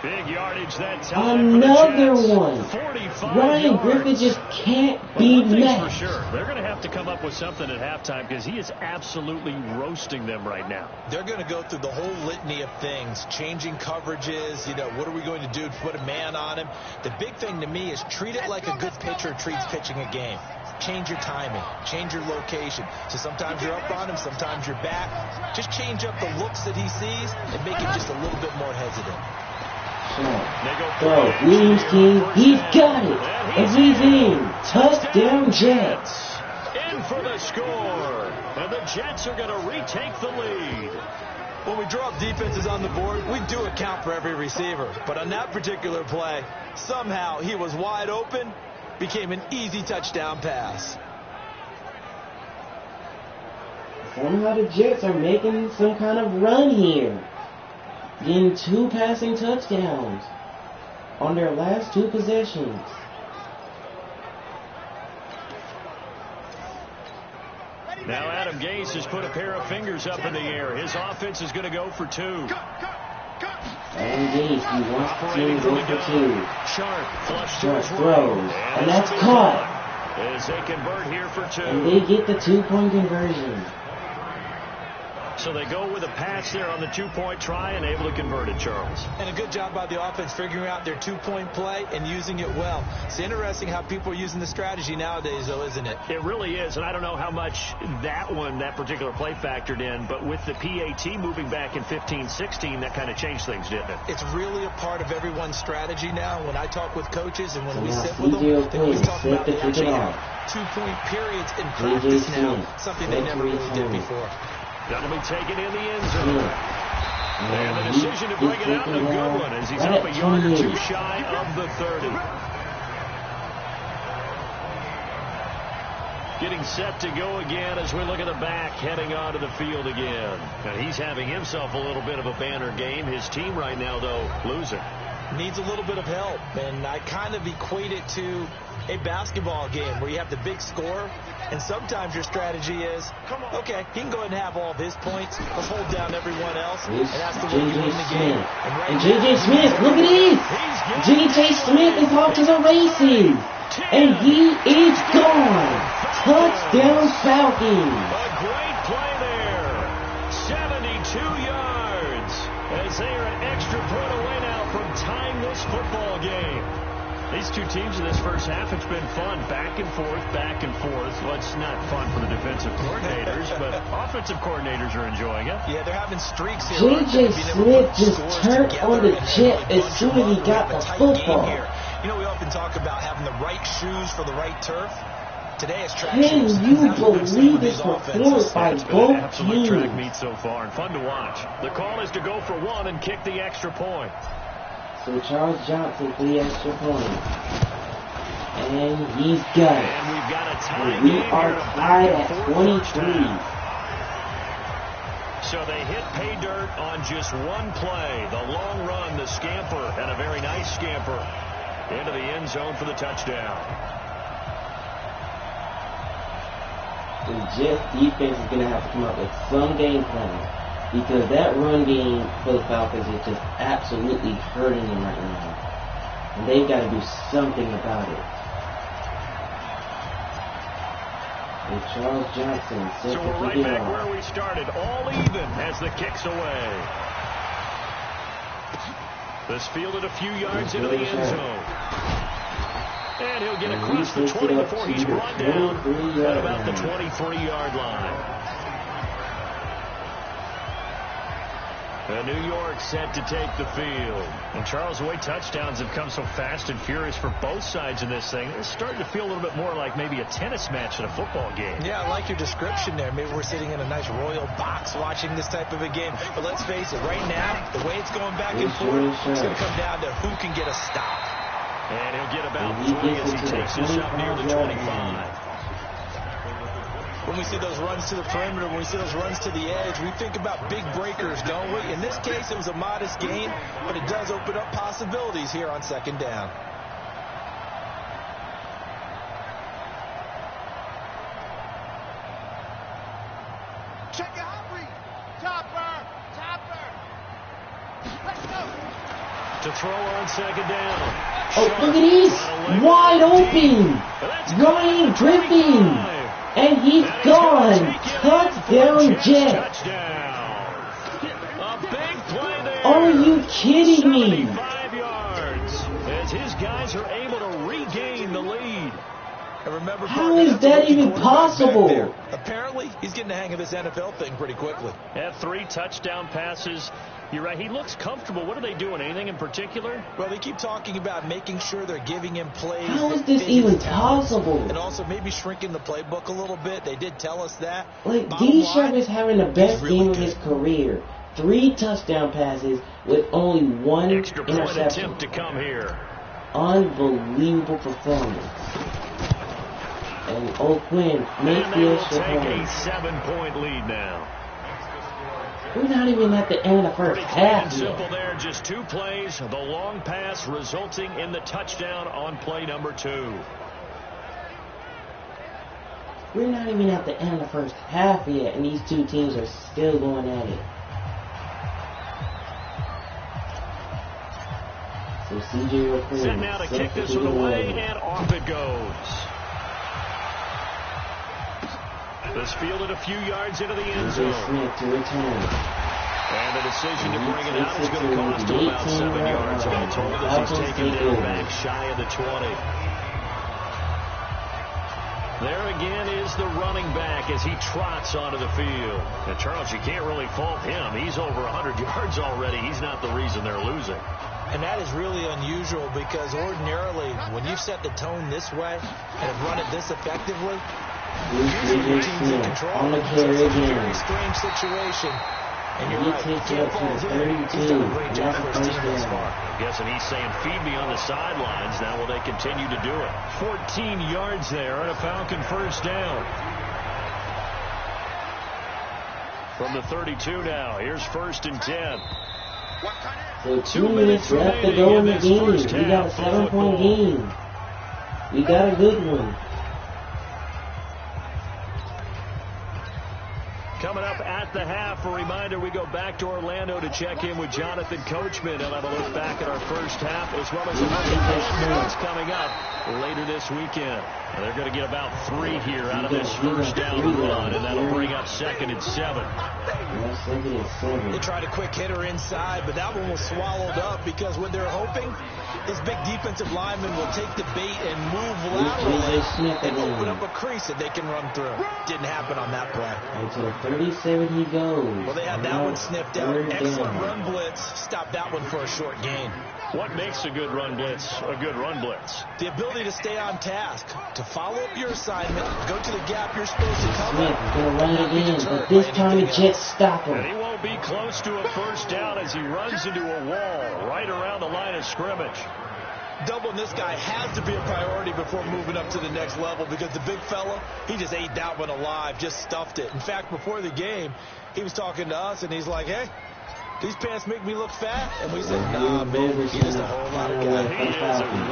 Big yardage that time. Another for the Jets. one. 45 Ryan yards. Griffin just can't But be one thing's matched. for sure, they're going to have to come up with something at halftime because he is absolutely roasting them right now. They're going to go through the whole litany of things, changing coverages, what are we going to do to put a man on him? The big thing to me is treat it like a good pitcher treats pitching a game. Change your timing, change your location. So sometimes you're up on him, sometimes you're back. Just change up the looks that he sees and make him just a little bit more hesitant. Throw, Williams King, he's got it, and he's in. Touchdown Jets. In for the score, and the Jets are going to retake the lead. When we draw up defenses on the board, we do account for every receiver. But on that particular play, somehow he was wide open, became an easy touchdown pass. Somehow the Jets are making some kind of run here. Getting 2 passing touchdowns on their last 2 possessions. Now Adam Gase has put a pair of fingers up in the air. His offense is going to go for 2. Adam Gase, he wants the team to go for 2. Sharp flush to Sharp his throws, right. and that's caught. As they convert here for 2. And they get the 2-point conversion. So they go with a pass there on the 2-point try and able to convert it, Charles. And a good job by the offense figuring out their 2-point play and using it well. It's interesting how people are using the strategy nowadays, though, isn't it? It really is, and I don't know how much that particular play factored in, but with the PAT moving back in 15-16, that kind of changed things, didn't it? It's really a part of everyone's strategy now. When I talk with coaches and when we now sit with them, they always talk about the they actually off. have 2-point periods in practice now, something they never really did before. That'll be taken in the end zone. And the decision to bring it out, a good one, as he's up a yard or 2 shy of the 30. Getting set to go again as we look at the back, heading onto the field again. And he's having himself a little bit of a banner game. His team right now, though, losing. Needs a little bit of help, and I kind of equate it to a basketball game where you have the big score, and sometimes your strategy is, okay, he can go ahead and have all of his points, let's hold down everyone else, and that's the way you win the game. And J.J. Smith, look at this! J.J. Smith is off to the races, and he is gone. Touchdown Falcons. A great play there. 72 yards, as they are an extra point away now from tying this football game. These two teams in this first half, it's been fun. Back and forth, back and forth. Well, it's not fun for the defensive coordinators, but offensive coordinators are enjoying it. Yeah, they're having streaks here. J.J. Smith just turned on the jet as soon as he got the football. You know, we often talk about having the right shoes for the right turf. Today it's track Can shoes. you believe this performance by both Excellent track teams? meet so far and fun to watch. The call is to go for 1 and kick the extra point. So Charles Johnson for the extra point. And he's got it. And we've got a tie And we game are here. tied at Fourth 23. first half. So they hit pay dirt on just one play. The long run, the scamper, and a very nice scamper into the end zone for the touchdown. The Jets defense is going to have to come up with some game plan. Because that run game for the Falcons is just absolutely hurting them right now. And they've got to do something about it. And Charles Johnson set So to we're right kick it back off. where we started. All even as the kick's away. This fielded a few yards into the end zone. And he'll get across the 20 before he's brought down at about the 23-yard line. New York set to take the field. And Charles, the way touchdowns have come so fast and furious for both sides in this thing, it's starting to feel a little bit more like maybe a tennis match in a football game. Yeah, I like your description there. Maybe we're sitting in a nice royal box watching this type of a game. But let's face it, right now, the way it's going back and forth, it's going to come down to who can get a stop. And he'll get about 3 as he takes this up near the 25. When we see those runs to the perimeter, when we see those runs to the edge, we think about big breakers, don't we? In this case, it was a modest gain, but it does open up possibilities here on second down. Check it out, Topper! To throw on second down. Oh, look at this. Wide open. Ryan Griffin. And he's gone. Touchdown, Jets. A big play there. Are you kidding me? 75 yards as his guys are able to regain the lead. And remember, How is that even possible? Apparently, he's getting the hang of this NFL thing pretty quickly. Had 3 touchdown passes. You're right. He looks comfortable. What are they doing? Anything in particular? Well, they keep talking about making sure they're giving him plays. How is this even possible? And also maybe shrinking the playbook a little bit. They did tell us that. Like, D-Sharp is having the best game of his career. 3 touchdown passes with only 1 Extra point interception. attempt to come here. Unbelievable performance. And O'Quinn makes And they the will extra take a point. 7-point lead now. We're not even at the end of the first half Simple yet. there, just 2 plays. The long pass resulting in the touchdown on play number 2. We're not even at the end of the first half yet, and these two teams are still going at it. So CJ O'Quinn Set now to kick this one away, and off it goes. This fielded a few yards into the end zone. Smith to return. And the decision to bring it out is going to cost him about 7 yards. All told as he's taken down back shy of the 20. There again is the running back as he trots onto the field. And Charles, you can't really fault him. He's over 100 yards already. He's not the reason they're losing. And that is really unusual because ordinarily when you set the tone this way and have run it this effectively, usually your team's in control. On the carry It's a again. very strange situation. And you're He right. takes it Can't up to fall the here. 32. He's done a great job That's for the his team first thus down. far. I'm guessing he's saying, feed me on the sidelines. Now will they continue to do it? 14 yards there and a Falcon first down. From the 32 now. Here's 1st and 10. So 2 minutes left to go in the game. We got a 7-point game. We got a good one. Coming up at the half, a reminder, we go back to Orlando to check in with Jonathan Coachman. He'll have a look back at our first half, as well as a look at what's coming up later this weekend. And they're going to get about 3 here out of this first down run, and that'll bring up 2nd and 7. They tried a quick hitter inside, but that one was swallowed up because what they're hoping is big defensive linemen will take the bait and move laterally and open up a crease that they can run through. Didn't happen on that play. And to the 37 he goes. Well, they had that one sniffed out. Excellent run blitz. Stopped that one for a short gain. What makes a good run blitz a good run blitz? The ability to stay on task, to follow up your assignment, go to the gap you're supposed to cover. Smith gonna run it again, but this time the Jets stop And him. he won't be close to a first down as he runs into a wall right around the line of scrimmage. Doubling this guy has to be a priority before moving up to the next level because the big fella, he just ate that one alive, just stuffed it. In fact, before the game, he was talking to us, and he's like, hey, these pants make me look fat. And we said, nah, man, he's just a whole lot of guy. He is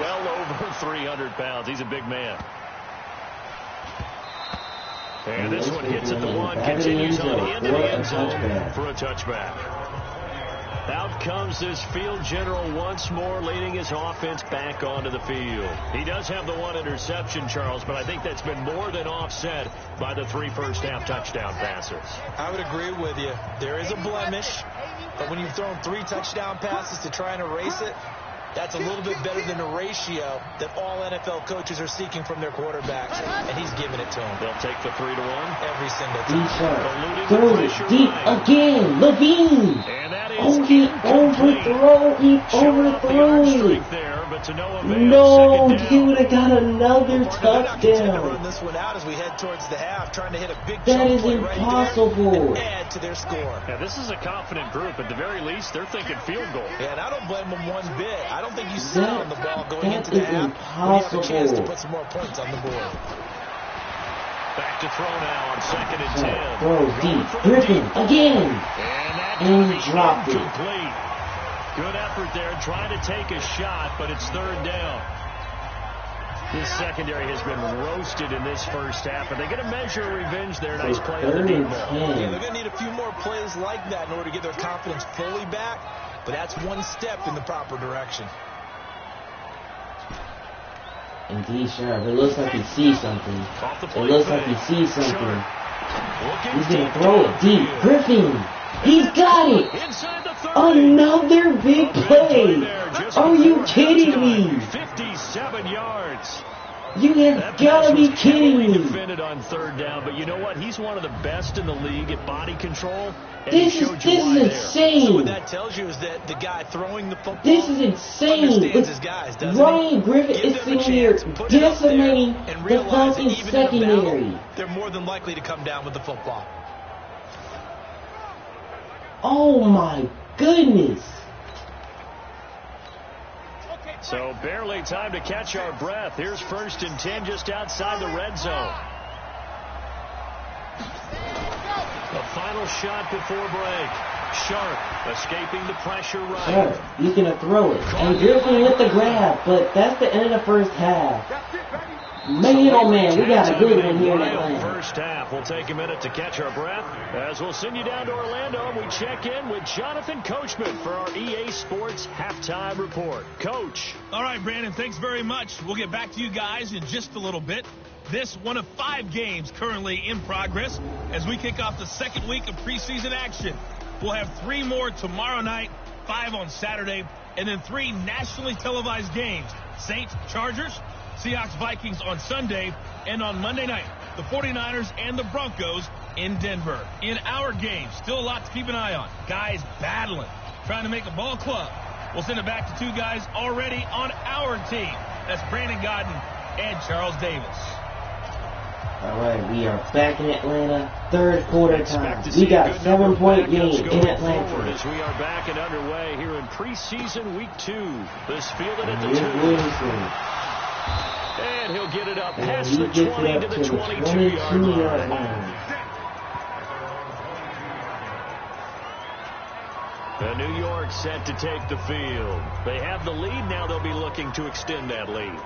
well over 300 pounds. He's a big man. And this one hits at the 1, continues on into the end zone for a touchback. Out comes this field general once more, leading his offense back onto the field. He does have the 1 interception, Charles, but I think that's been more than offset by the 3 first-half touchdown passes. I would agree with you. There is a blemish, but when you've thrown 3 touchdown passes to try and erase it, that's a little bit better than the ratio that all NFL coaches are seeking from their quarterbacks, and he's giving it to them. They'll take the 3-1. Every single time. D-Sharp throws it deep again. Levine. And that is Oh, he overthrow. He overthrew. There, but to no avail. No, Second he down. would have got another They're not content to run touchdown. this one out as we head towards the half, trying to hit a big That chunk is play right impossible. there and add to their score. Yeah, this is a confident group. At the very least, they're thinking field goal. Yeah, and I don't blame them one bit. I don't think you sit on the ball going That into the is half when you have a chance to impossible. put some more points on the board. Back to throw now on 2nd and 10. Throw Going deep. for the Griffin deep. again. And that And is dropped it. incomplete. Good effort there, trying to take a shot, but it's 3rd down. This secondary has been roasted in this first half. Are they going to measure revenge there? Nice play on the deep ball. Yeah, they're going to need a few more plays like that in order to get their confidence fully back. but that's one step in the proper direction. Indeed, Sharp. It looks like he sees something. It looks like he sees something. He's going to throw it deep. Griffin! He's got it! Another big play! Are you kidding me? 57 yards. You have got to be kidding me. Defended on third down, but you know what? He's one of the best in the league at body control. This is insane. So what that tells you is that the guy throwing the football this is insane. understands his guys, doesn't Ryan Griffin is sitting here decimating the Falcons secondary. They're more than likely to come down with the football. Oh my goodness. So barely time to catch our breath. Here's 1st and 10 just outside the red zone. The final shot before break. Sharp escaping the pressure right. Sharp, he's going to throw it. And Griffin with the grab, but that's the end of the first half. Man, oh man, we got a good one here in Atlanta. First half. We'll take a minute to catch our breath as we'll send you down to Orlando and we check in with Jonathan Coachman for our EA Sports Halftime Report. Coach. All right, Brandon, thanks very much. We'll get back to you guys in just a little bit. This one of 5 games currently in progress as we kick off the second week of preseason action. We'll have 3 more tomorrow night, 5 on Saturday, and then 3 nationally televised games. Saints, Chargers, Seahawks, Vikings on Sunday, and on Monday night, the 49ers and the Broncos in Denver. In our game, still a lot to keep an eye on. Guys battling, trying to make a ball club. We'll send it back to 2 guys already on our team. That's Brandon Godden and Charles Davis. All right, we are back in Atlanta, third quarter time. We got a 7-point game in Atlanta. As we are back and underway here in preseason week 2. This fielded at the 2. And he'll get it up past the 20 to the 22-yard line. The New York set to take the field. They have the lead. Now they'll be looking to extend that lead.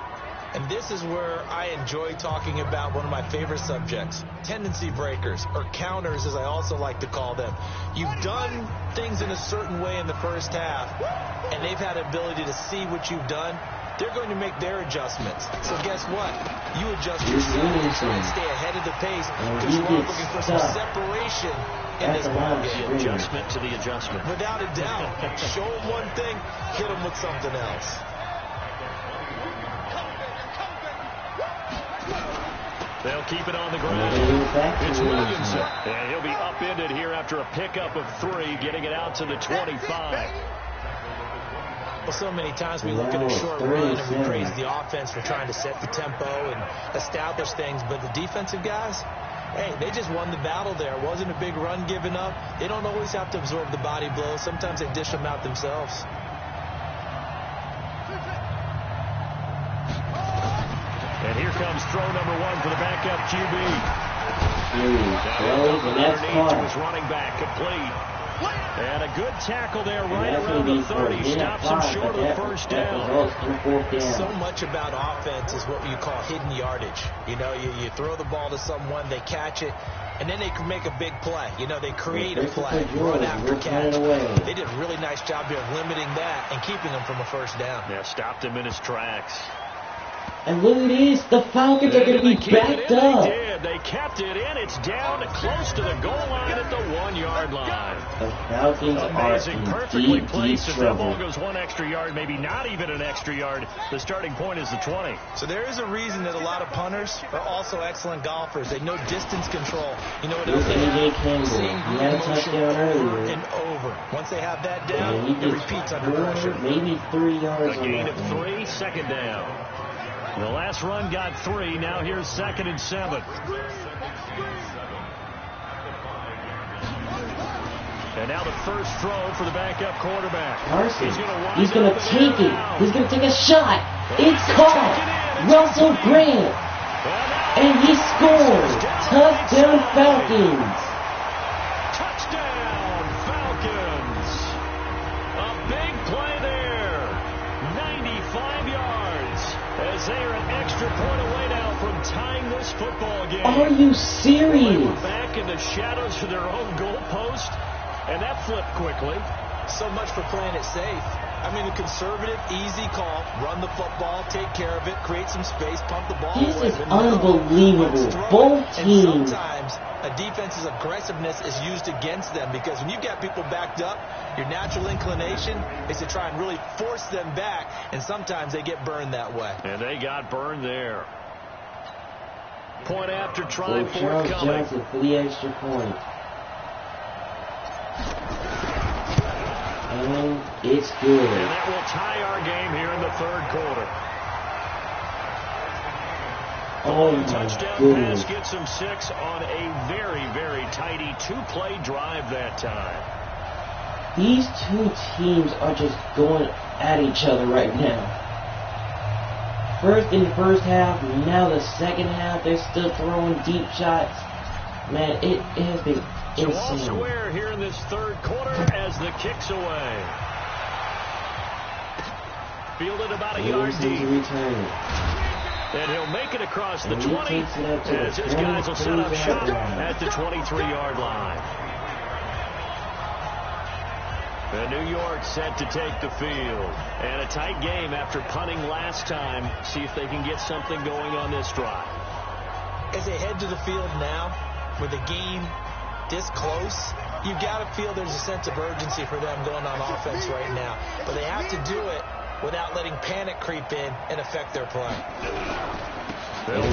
And this is where I enjoy talking about one of my favorite subjects, tendency breakers, or counters as I also like to call them. You've done things in a certain way in the first half, and they've had the ability to see what you've done. They're going to make their adjustments. So guess what? You adjust yourself and try and stay ahead of the pace because you are looking for some separation in this ballgame. Adjustment to the adjustment. Without a doubt. Show them one thing, hit them with something else. They'll keep it on the ground. It's Williamson. And he'll be upended here after a pickup of 3, getting it out to the 25. Well, so many times we look at a short run and we praise the offense for trying to set the tempo and establish things, but the defensive guys, hey, they just won the battle there. It wasn't a big run given up. They don't always have to absorb the body blows. Sometimes they dish them out themselves. And here comes throw number 1 for the backup QB. That's running back complete. And a good tackle there right around the 30. Stops him short of the first down. So much about offense is what you call hidden yardage. You know, you throw the ball to someone, they catch it, and then they can make a big play. You know, they create a play, run after catch. They did a really nice job here of limiting that and keeping him from a first down. Yeah, stopped him in his tracks. And look at this. The Falcons are going to be backed up. They did. They kept it in. It's down close to the goal line at the 1-yard line. The Falcons amazing, are perfectly in placed. deep If that ball trouble. goes 1 extra yard, maybe not even an extra yard, the starting point is the 20. So there is a reason that a lot of punters are also excellent golfers. They know distance control. You know what else? A.J. Campbell. He had a touchdown earlier. And over. Once they have that down, it repeats under pressure. Maybe 3 yards. A gain of 3, second down. The last run got 3. Now here's 2nd and 7. And now the first throw for the backup quarterback. Carson, he's going to take it. He's going to take a shot. It's caught. Russell Grant. And he scores. Touchdown Falcons. Touchdown Falcons. A big play there. 95 yards. As they are an extra point away now from tying this football game. Are you serious? They were back in the shadows of their own goalpost. And that flipped quickly. So much for playing it safe. I mean, a conservative, easy call. Run the football, take care of it, create some space, pump the ball. This is unbelievable. Both teams. And sometimes a defense's aggressiveness is used against them because when you've got people backed up, your natural inclination is to try and really force them back, and sometimes they get burned that way. And they got burned there. Point after try Charles forthcoming. Johnson for the extra point. And it's good. And that will tie our game here in the third quarter. Oh my Touchdown goodness. pass gets him 6 on a very, very tidy 2-play drive that time. These two teams are just going at each other right now. First in the first half, now the second half, they're still throwing deep shots. Man, it has been So all insane. square here in this third quarter as the kick's away. Fielded about a yard deep. Return. And he'll make it across the And he 20. takes it up to As the his guys will set up shop 23-yard line. at the 23-yard line. And New York set to take the field. And a tight game after punting last time. See if they can get something going on this drive. As they head to the field now, with the game this close, you've got to feel there's a sense of urgency for them going on offense right now. But they have to do it without letting panic creep in and affect their play. And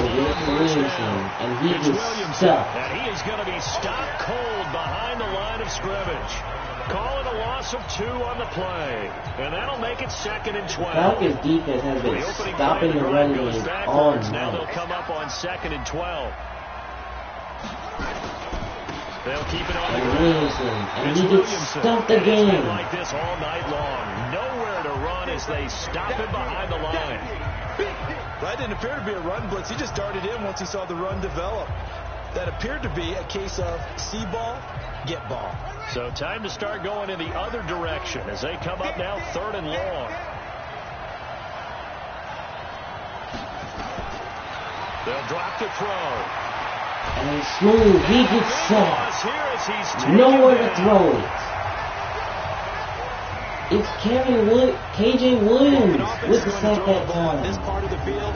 he It's gets Williamson, stuck. and he is going to be stopped cold behind the line of scrimmage. Call it a loss of 2 on the play, and that'll make it 2nd and 12. Falcons defense has been The opening stopping play the of running drive goes game all backwards. Now they'll night. come up on 2nd and 12. They'll keep it on the And ground. Williamson, and It's he gets Williamson. stuffed And it's been again. like this all night long. Nowhere to run as they stop him behind the line. That didn't appear to be a run blitz. He just darted in once he saw the run develop. That appeared to be a case of see ball, get ball. So time to start going in the other direction as they come up now 3rd and long. They'll drop the throw. And smooth, he gets sacked. Here as he's taken Nowhere to down. throw it. It's KJ Williams with the sack that On this time. part of the field,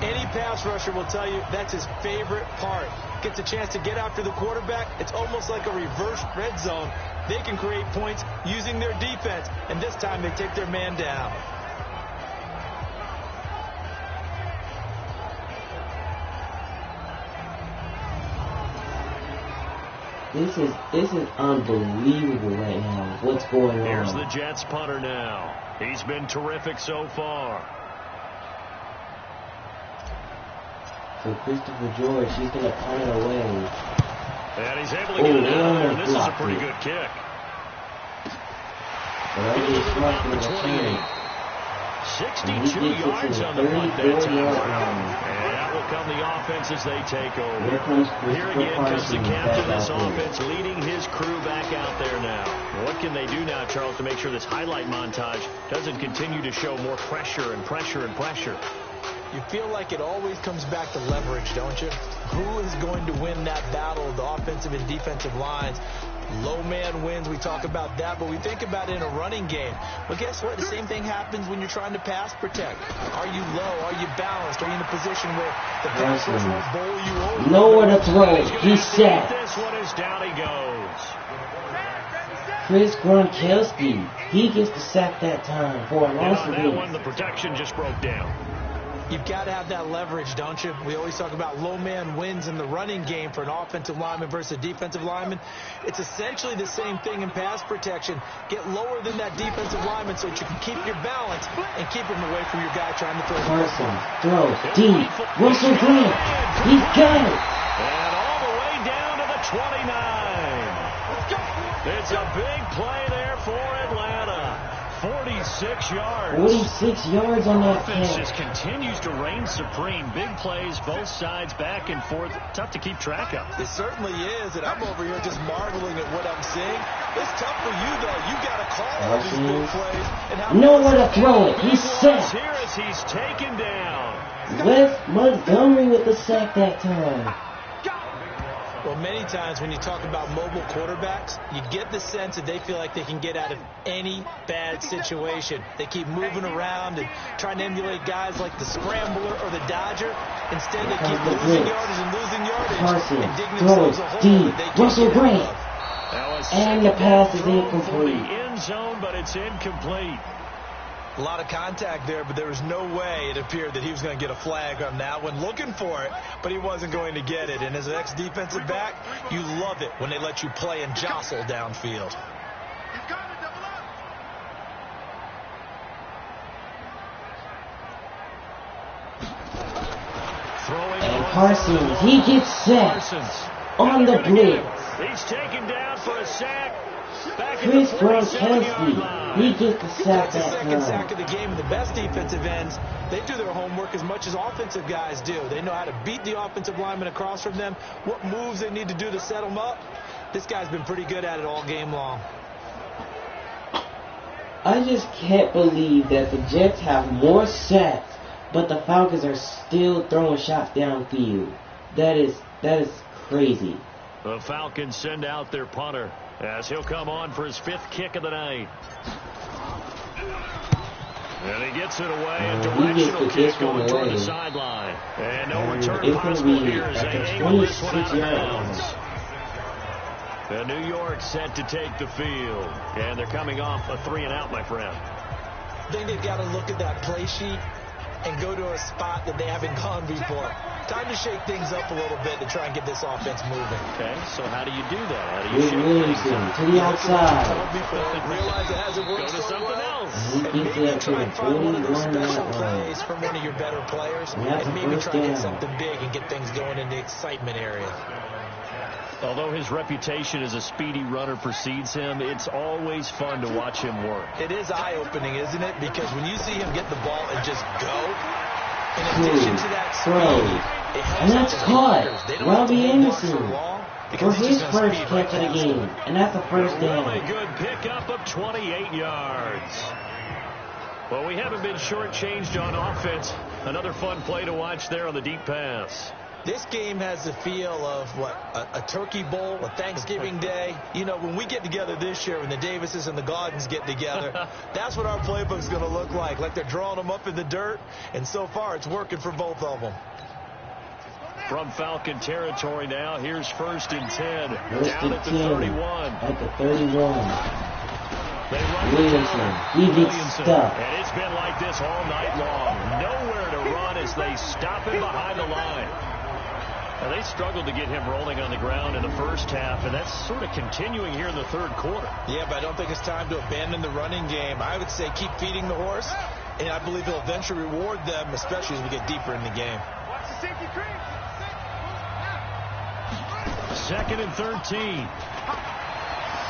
any pass rusher will tell you that's his favorite part. Gets a chance to get after the quarterback. It's almost like a reverse red zone. They can create points using their defense, and this time they take their man down. This is unbelievable right now. What's going on? Here's the Jets punter now. He's been terrific so far. So Christopher George, he's going to punt it away. And he's able to get it out of there. And this is a blocked pretty it. good kick. But I just marked the return. 62 yards on the punt that time. And that will come the offense as they take over. Here comes Here Christopher again comes the Parsons captain of back this out there. offense, leading his crew back out there now. What can they do now, Charles, to make sure this highlight montage doesn't continue to show more pressure and pressure and pressure? You feel like it always comes back to leverage, don't you? Who is going to win that battle of the offensive and defensive lines? Low man wins. We talk about that, but we think about it in a running game. Well, guess what? The same thing happens when you're trying to pass protect. Are you low? Are you balanced? Are you in a position where the pass rush won't bowl you over? Nowhere to throw it. He's set. This one is down he goes. Chris Gronkowski, he gets the sack that time for a And loss on of that one, it. the protection just broke down. You've got to have that leverage, don't you? We always talk about low man wins in the running game for an offensive lineman versus a defensive lineman. It's essentially the same thing in pass protection. Get lower than that defensive lineman so that you can keep your balance and keep him away from your guy trying to throw the Carson football. throws deep. Russell Grant, he's got it. And all the way down to the 29. It's a big play there for Atlanta. 46 yards. 46 yards on that Offense catch. just continues to reign supreme. Big plays, both sides, back and forth. Tough to keep track of. It certainly is, and I'm over here just marveling at what I'm seeing. It's tough for you, though. You got to call all these big plays. And how Nowhere to throw it. He's set. Here as he's taken down. Wes Montgomery with the sack that time. Well, many times when you talk about mobile quarterbacks, you get the sense that they feel like they can get out of any bad situation. They keep moving around and trying to emulate guys like the Scrambler or the Dodger. Instead, they keep losing yardage and losing yardage and digging themselves a hole that they can't get out of. And the pass is incomplete. End zone, but it's incomplete. A lot of contact there, but there was no way it appeared that he was going to get a flag on that one. Looking for it, but he wasn't going to get it. And as an ex-defensive back, you love it when they let you play and jostle downfield. And Parsons, he gets set on the blitz. He's taken down for a sack. Chris Gronkowski, he gets the sack That's the that second time. sack of the game. The best defensive ends, they do their homework as much as offensive guys do. They know how to beat the offensive lineman across from them, what moves they need to do to set them up. This guy's been pretty good at it all game long. I just can't believe that the Jets have more sacks, but the Falcons are still throwing shots downfield. That is crazy. The Falcons send out their punter as he'll come on for his 5th kick of the night. And he gets it away. A directional kick going toward the sideline. And no return possible here as they angle this one out of bounds. And New York set to take the field. And they're coming off a 3-and-out, my friend. I think they've got to look at that play sheet and go to a spot that they haven't gone before. Time to shake things up a little bit to try and get this offense moving. Okay, so how do you do that? How do you shake Williamson things up? to the outside. Realize it hasn't worked Go to so something well. else. He And gets maybe it up to try the and find one of those 41 special yard line. plays from one of your better players. And that's And a maybe first try to get down. something big and get things going in the excitement area. Although his reputation as a speedy runner precedes him, it's always fun to watch him work. It is eye-opening, isn't it? Because when you see him get the ball and just go, in addition to that speed, it helps And that's out the caught. blockers. They don't have to Robbie hold block Anderson for long for because he's his just gonna first speed catch right of the past game. them. And that's a first Really down. good pickup of 28 yards. Well, we haven't been shortchanged on offense. Another fun play to watch there on the deep pass. This game has the feel of, a Turkey Bowl, a Thanksgiving Day. You know, when we get together this year, when the Davises and the Gaudens get together, that's what our playbook's going to look like they're drawing them up in the dirt, and so far it's working for both of them. From Falcon territory now, here's 1st and 10. First Down and at the 10 31. at the 31. They run Williamson, he gets stuck. And it's been like this all night long. Nowhere to run as they stop him behind the line. Now, they struggled to get him rolling on the ground in the first half, and that's sort of continuing here in the third quarter. Yeah, but I don't think it's time to abandon the running game. I would say keep feeding the horse, and I believe he'll eventually reward them, especially as we get deeper in the game. 2nd and 13.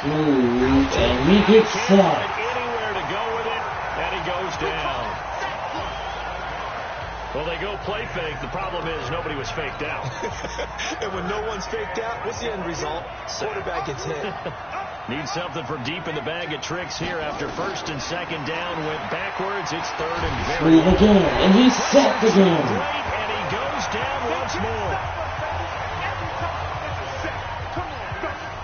Smooth, and he gets Can't sacked. find anywhere to go with it, and he goes down. Well, they go play fake. The problem is nobody was faked out. And when no one's faked out, what's the end result? Quarterback gets hit. Need something from deep in the bag of tricks here after 1st and 2nd down. Went backwards. It's 3rd and very. Smooth again, and he's sacked Great, again. and he goes down once more.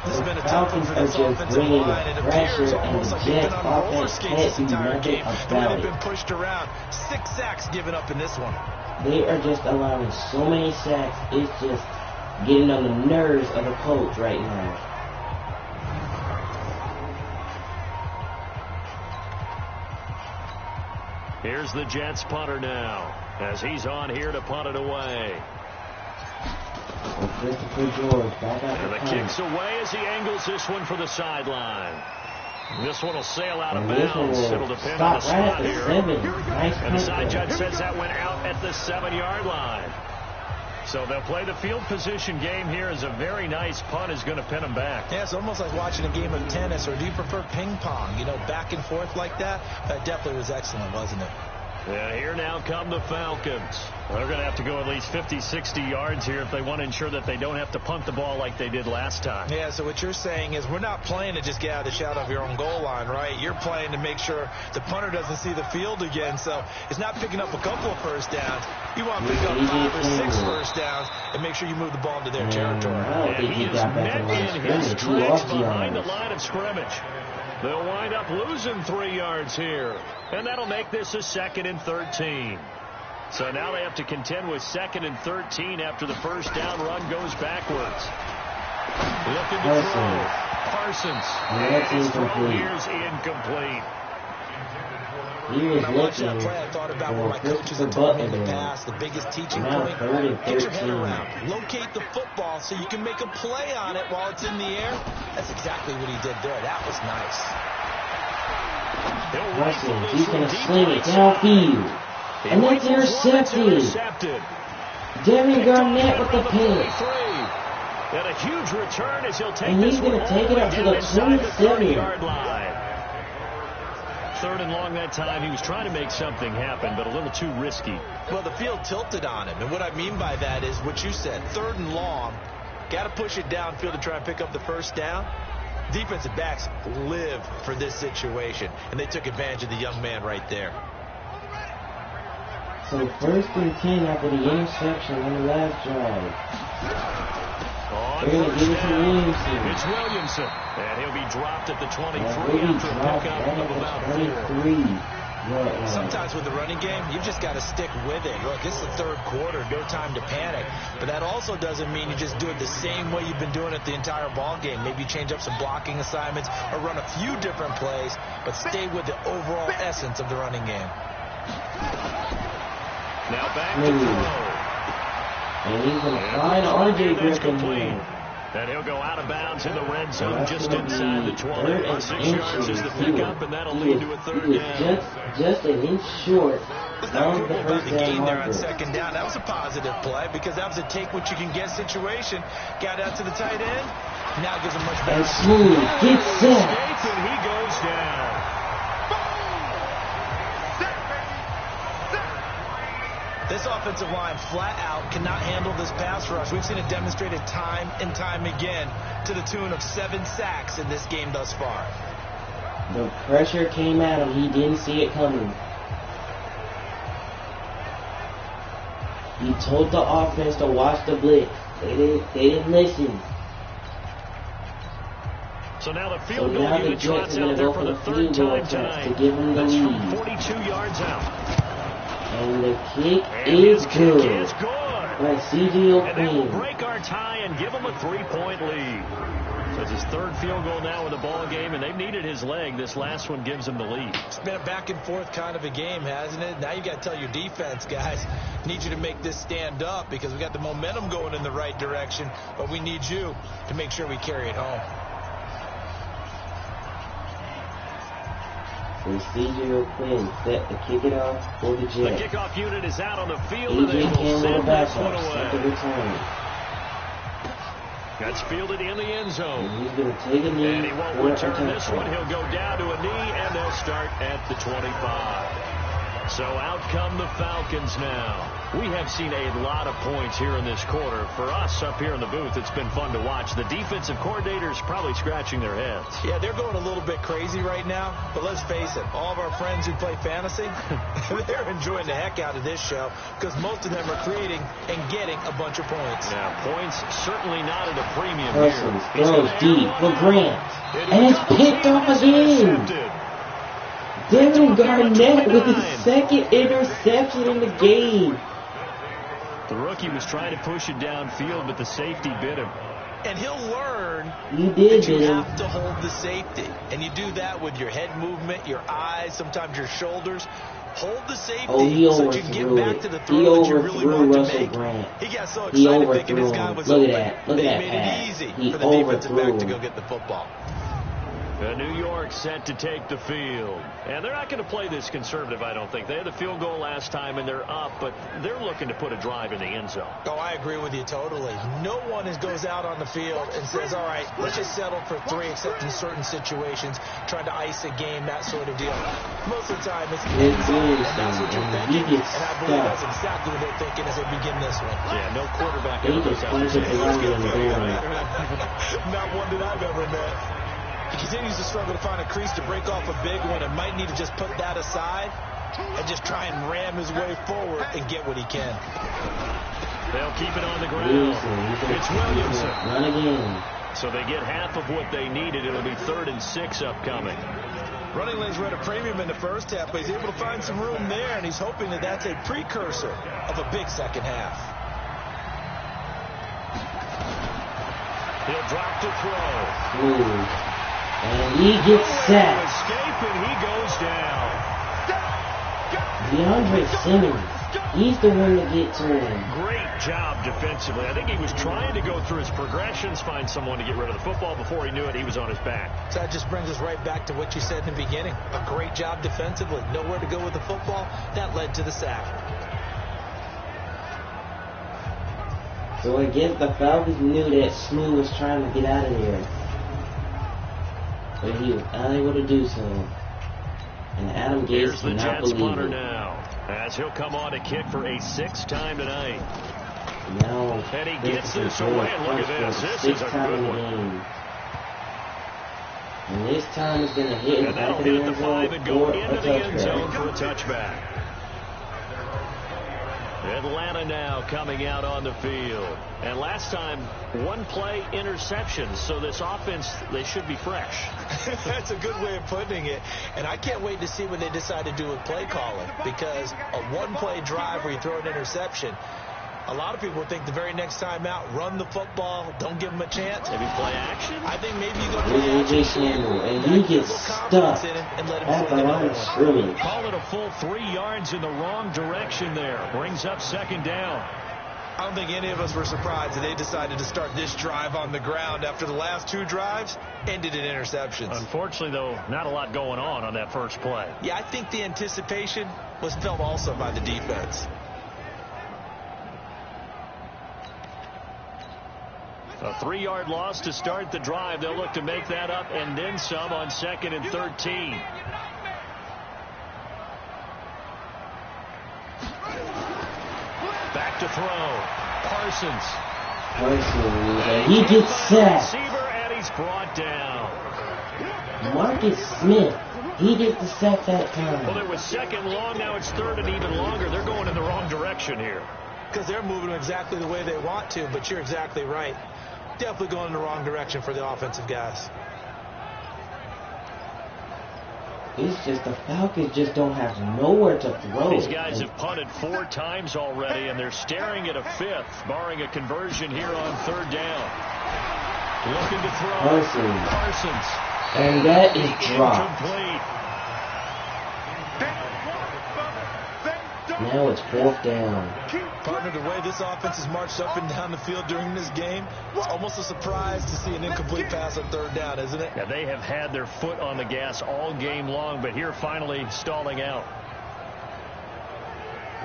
This has been a tough one Falcons for are this just offensive bringing line. It the appears pressure, and almost the like they've Jets been on roller offense skates can't this do entire nothing game. The way about they've it. been pushed around. 6 sacks given up in this one. They are just allowing so many sacks. It's just getting on the nerves of the coach right now. Here's the Jets punter now as he's on here to punt it away. And Christopher George back out And the the punt. kick's away as he angles this one for the sideline. This one will sail out of And this one bounds. will It'll depend on the stop right at spot the here. 7. Nice And the punt side there. judge says that went out at the 7-yard line. So they'll play the field position game here as a very nice punt is going to pin them back. Yeah, it's almost like watching a game of tennis, or do you prefer ping pong? You know, back and forth like that? That definitely was excellent, wasn't it? And here now come the Falcons. They're going to have to go at least 50, 60 yards here if they want to ensure that they don't have to punt the ball like they did last time. Yeah, so what you're saying is we're not playing to just get out of the shadow of your own goal line, right? You're playing to make sure the punter doesn't see the field again. So it's not picking up a couple of first downs. You want to pick up 5 or 6 first downs and make sure you move the ball into their territory. And he is met in his tracks behind the line of scrimmage. They'll wind up losing 3 yards here. And that'll make this a 2nd and 13. So now they have to contend with 2nd and 13 after the first down run goes backwards. Looking to throw. Parsons. His throw here is incomplete. When I watched that play, I thought about what my coaches have taught me in the past. The biggest teaching point, get your head around. Locate the football so you can make a play on it while it's in the air. That's exactly what he did there. That was nice. He's going to sling it downfield. And that's intercepted. Devin Garnett with the pick. And a huge return as he'll take and this he's going to take it up to the 27-yard line. 3rd and long that time. He was trying to make something happen, but a little too risky. Well, the field tilted on him. And what I mean by that is what you said. 3rd and long. Got to push it downfield to try and pick up the first down. Defensive backs live for this situation. And they took advantage of the young man right there. So 1st and 10 after the interception on the last drive. They're going to give it to Williamson. It's Williamson. And he'll be dropped at the 23 after a pickup of about 4. Sometimes with the running game, you've just got to stick with it. Look, this is the 3rd quarter. No time to panic. But that also doesn't mean you just do it the same way you've been doing it the entire ball game. Maybe change up some blocking assignments or run a few different plays, but stay with the overall essence of the running game. Now back to throw. And he's going to find R.J. Griffin here. And he'll go out of bounds in the red zone just inside the 20. 6 yards is the pickup, and that'll lead to a 3rd down. Just an inch short. Let's not quibble about the gain there on 2nd down. That was a positive play because that was a take-what-you-can-get situation. Got out to the tight end. Now gives him much better. And Smooth gets set. And he goes down. This offensive line flat out cannot handle this pass rush. We've seen it demonstrated time and time again to the tune of 7 sacks in this game thus far. The pressure came at him. He didn't see it coming. He told the offense to watch the blitz. They didn't listen. So now the field goal unit trots out there for the 3rd time tonight. To give him the lead. From 42 yards out. And the kick is good. By C.J. And that will O'Quinn. break our tie and give them a 3-point lead. So it's his 3rd field goal now in the ball game, and they've needed his leg. This last one gives them the lead. It's been a back-and-forth kind of a game, hasn't it? Now you got to tell your defense, guys, need you to make this stand up because we got the momentum going in the right direction, but we need you to make sure we carry it home. So C.J. O'Quinn set to kick it off for the Jets. The kickoff unit is out on the field, and they A.J. will Campbell send this one backup, set to away. return. That's fielded in the end zone. And he's going to take a knee. And he won't return this one. He'll go down to a knee, and they'll start at the 25. So out come the Falcons now. We have seen a lot of points here in this quarter. For us up here in the booth, it's been fun to watch. The defensive coordinators probably scratching their heads. Yeah, they're going a little bit crazy right now. But let's face it, all of our friends who play fantasy, they're enjoying the heck out of this show because most of them are creating and getting a bunch of points. Now, points certainly not at a premium Parsons here. throws deep for Grant. And it's picked off again. Devin Garnett with his 2nd interception in the game. The rookie was trying to push it downfield, but the safety bit him. And he'll learn that you have to hold the safety. And you do that with your head movement, your eyes, sometimes your shoulders. Hold the safety so you can get back to the throw that you really want to make. He got so excited thinking his guy was open. They made it easy for the defensive back to go get the football. New York set to take the field. And they're not going to play this conservative, I don't think. They had the field goal last time, and they're up, but they're looking to put a drive in the end zone. Oh, I agree with you totally. No one goes out on the field and says, all right, let's just settle for 3, except in certain situations, trying to ice a game, that sort of deal. Most of the time, it's end zone, and that's what you're thinking. And I believe that's exactly what they're thinking as they begin this one. Yeah, no quarterback ever goes out and says, not one that I've ever met. He continues to struggle to find a crease to break off a big one and might need to just put that aside and just try and ram his way forward and get what he can. They'll keep it on the ground. It's Williamson. Run again. So they get half of what they needed. It'll be 3rd and 6 upcoming. Running lanes were at a premium in the first half, but he's able to find some room there, and he's hoping that that's a precursor of a big second half. He'll drop to throw. Ooh. And he gets sacked. Escape, and he goes down. DeAndre Simmons, he's the one to get to him. Great job defensively. I think he was trying to go through his progressions, find someone to get rid of the football. Before he knew it, he was on his back. So that just brings us right back to what you said in the beginning. A great job defensively. Nowhere to go with the football. That led to the sack. So I guess the Falcons knew that Smooth was trying to get out of there. But he was unable to do so. And Adam Gase did not believe punter it. Now, as he'll come on to kick for a 6th time tonight. Now, and he gets this away, and look at this. This is a good one. And this time it's going to hit and that'll hit the 5 and go into the end zone for a touchback. Atlanta now coming out on the field. And last time, 1 play interception. So this offense, they should be fresh. That's a good way of putting it. And I can't wait to see what they decide to do with play calling. Because a 1-play drive where you throw an interception, a lot of people think the very next time out, run the football, don't give them a chance. Maybe play action? I think maybe you go play action. And he gets stuck at the line of scrimmage. Call it a full 3 yards in the wrong direction there. Brings up 2nd down. I don't think any of us were surprised that they decided to start this drive on the ground after the last 2 drives ended in interceptions. Unfortunately, though, not a lot going on that first play. Yeah, I think the anticipation was felt also by the defense. A 3-yard loss to start the drive. They'll look to make that up and then some on 2nd and 13. Back to throw. Parsons. He gets sacked. Receiver, and he's brought down. Marcus Smith, he gets the sack that time. Well, it was 2nd long. Now it's 3rd and even longer. They're going in the wrong direction here. Because they're moving exactly the way they want to, but you're exactly right. Definitely going in the wrong direction for the offensive guys. It's just the Falcons just don't have nowhere to throw. These guys have punted 4 times already, and they're staring at a 5th, barring a conversion here on 3rd down. Looking to throw. Parsons. And that is dropped. Incomplete. Now it's 4th down. Partner, the way this offense has marched up and down the field during this game, it's almost a surprise to see an incomplete pass on 3rd down, isn't it? Yeah, they have had their foot on the gas all game long, but here finally stalling out.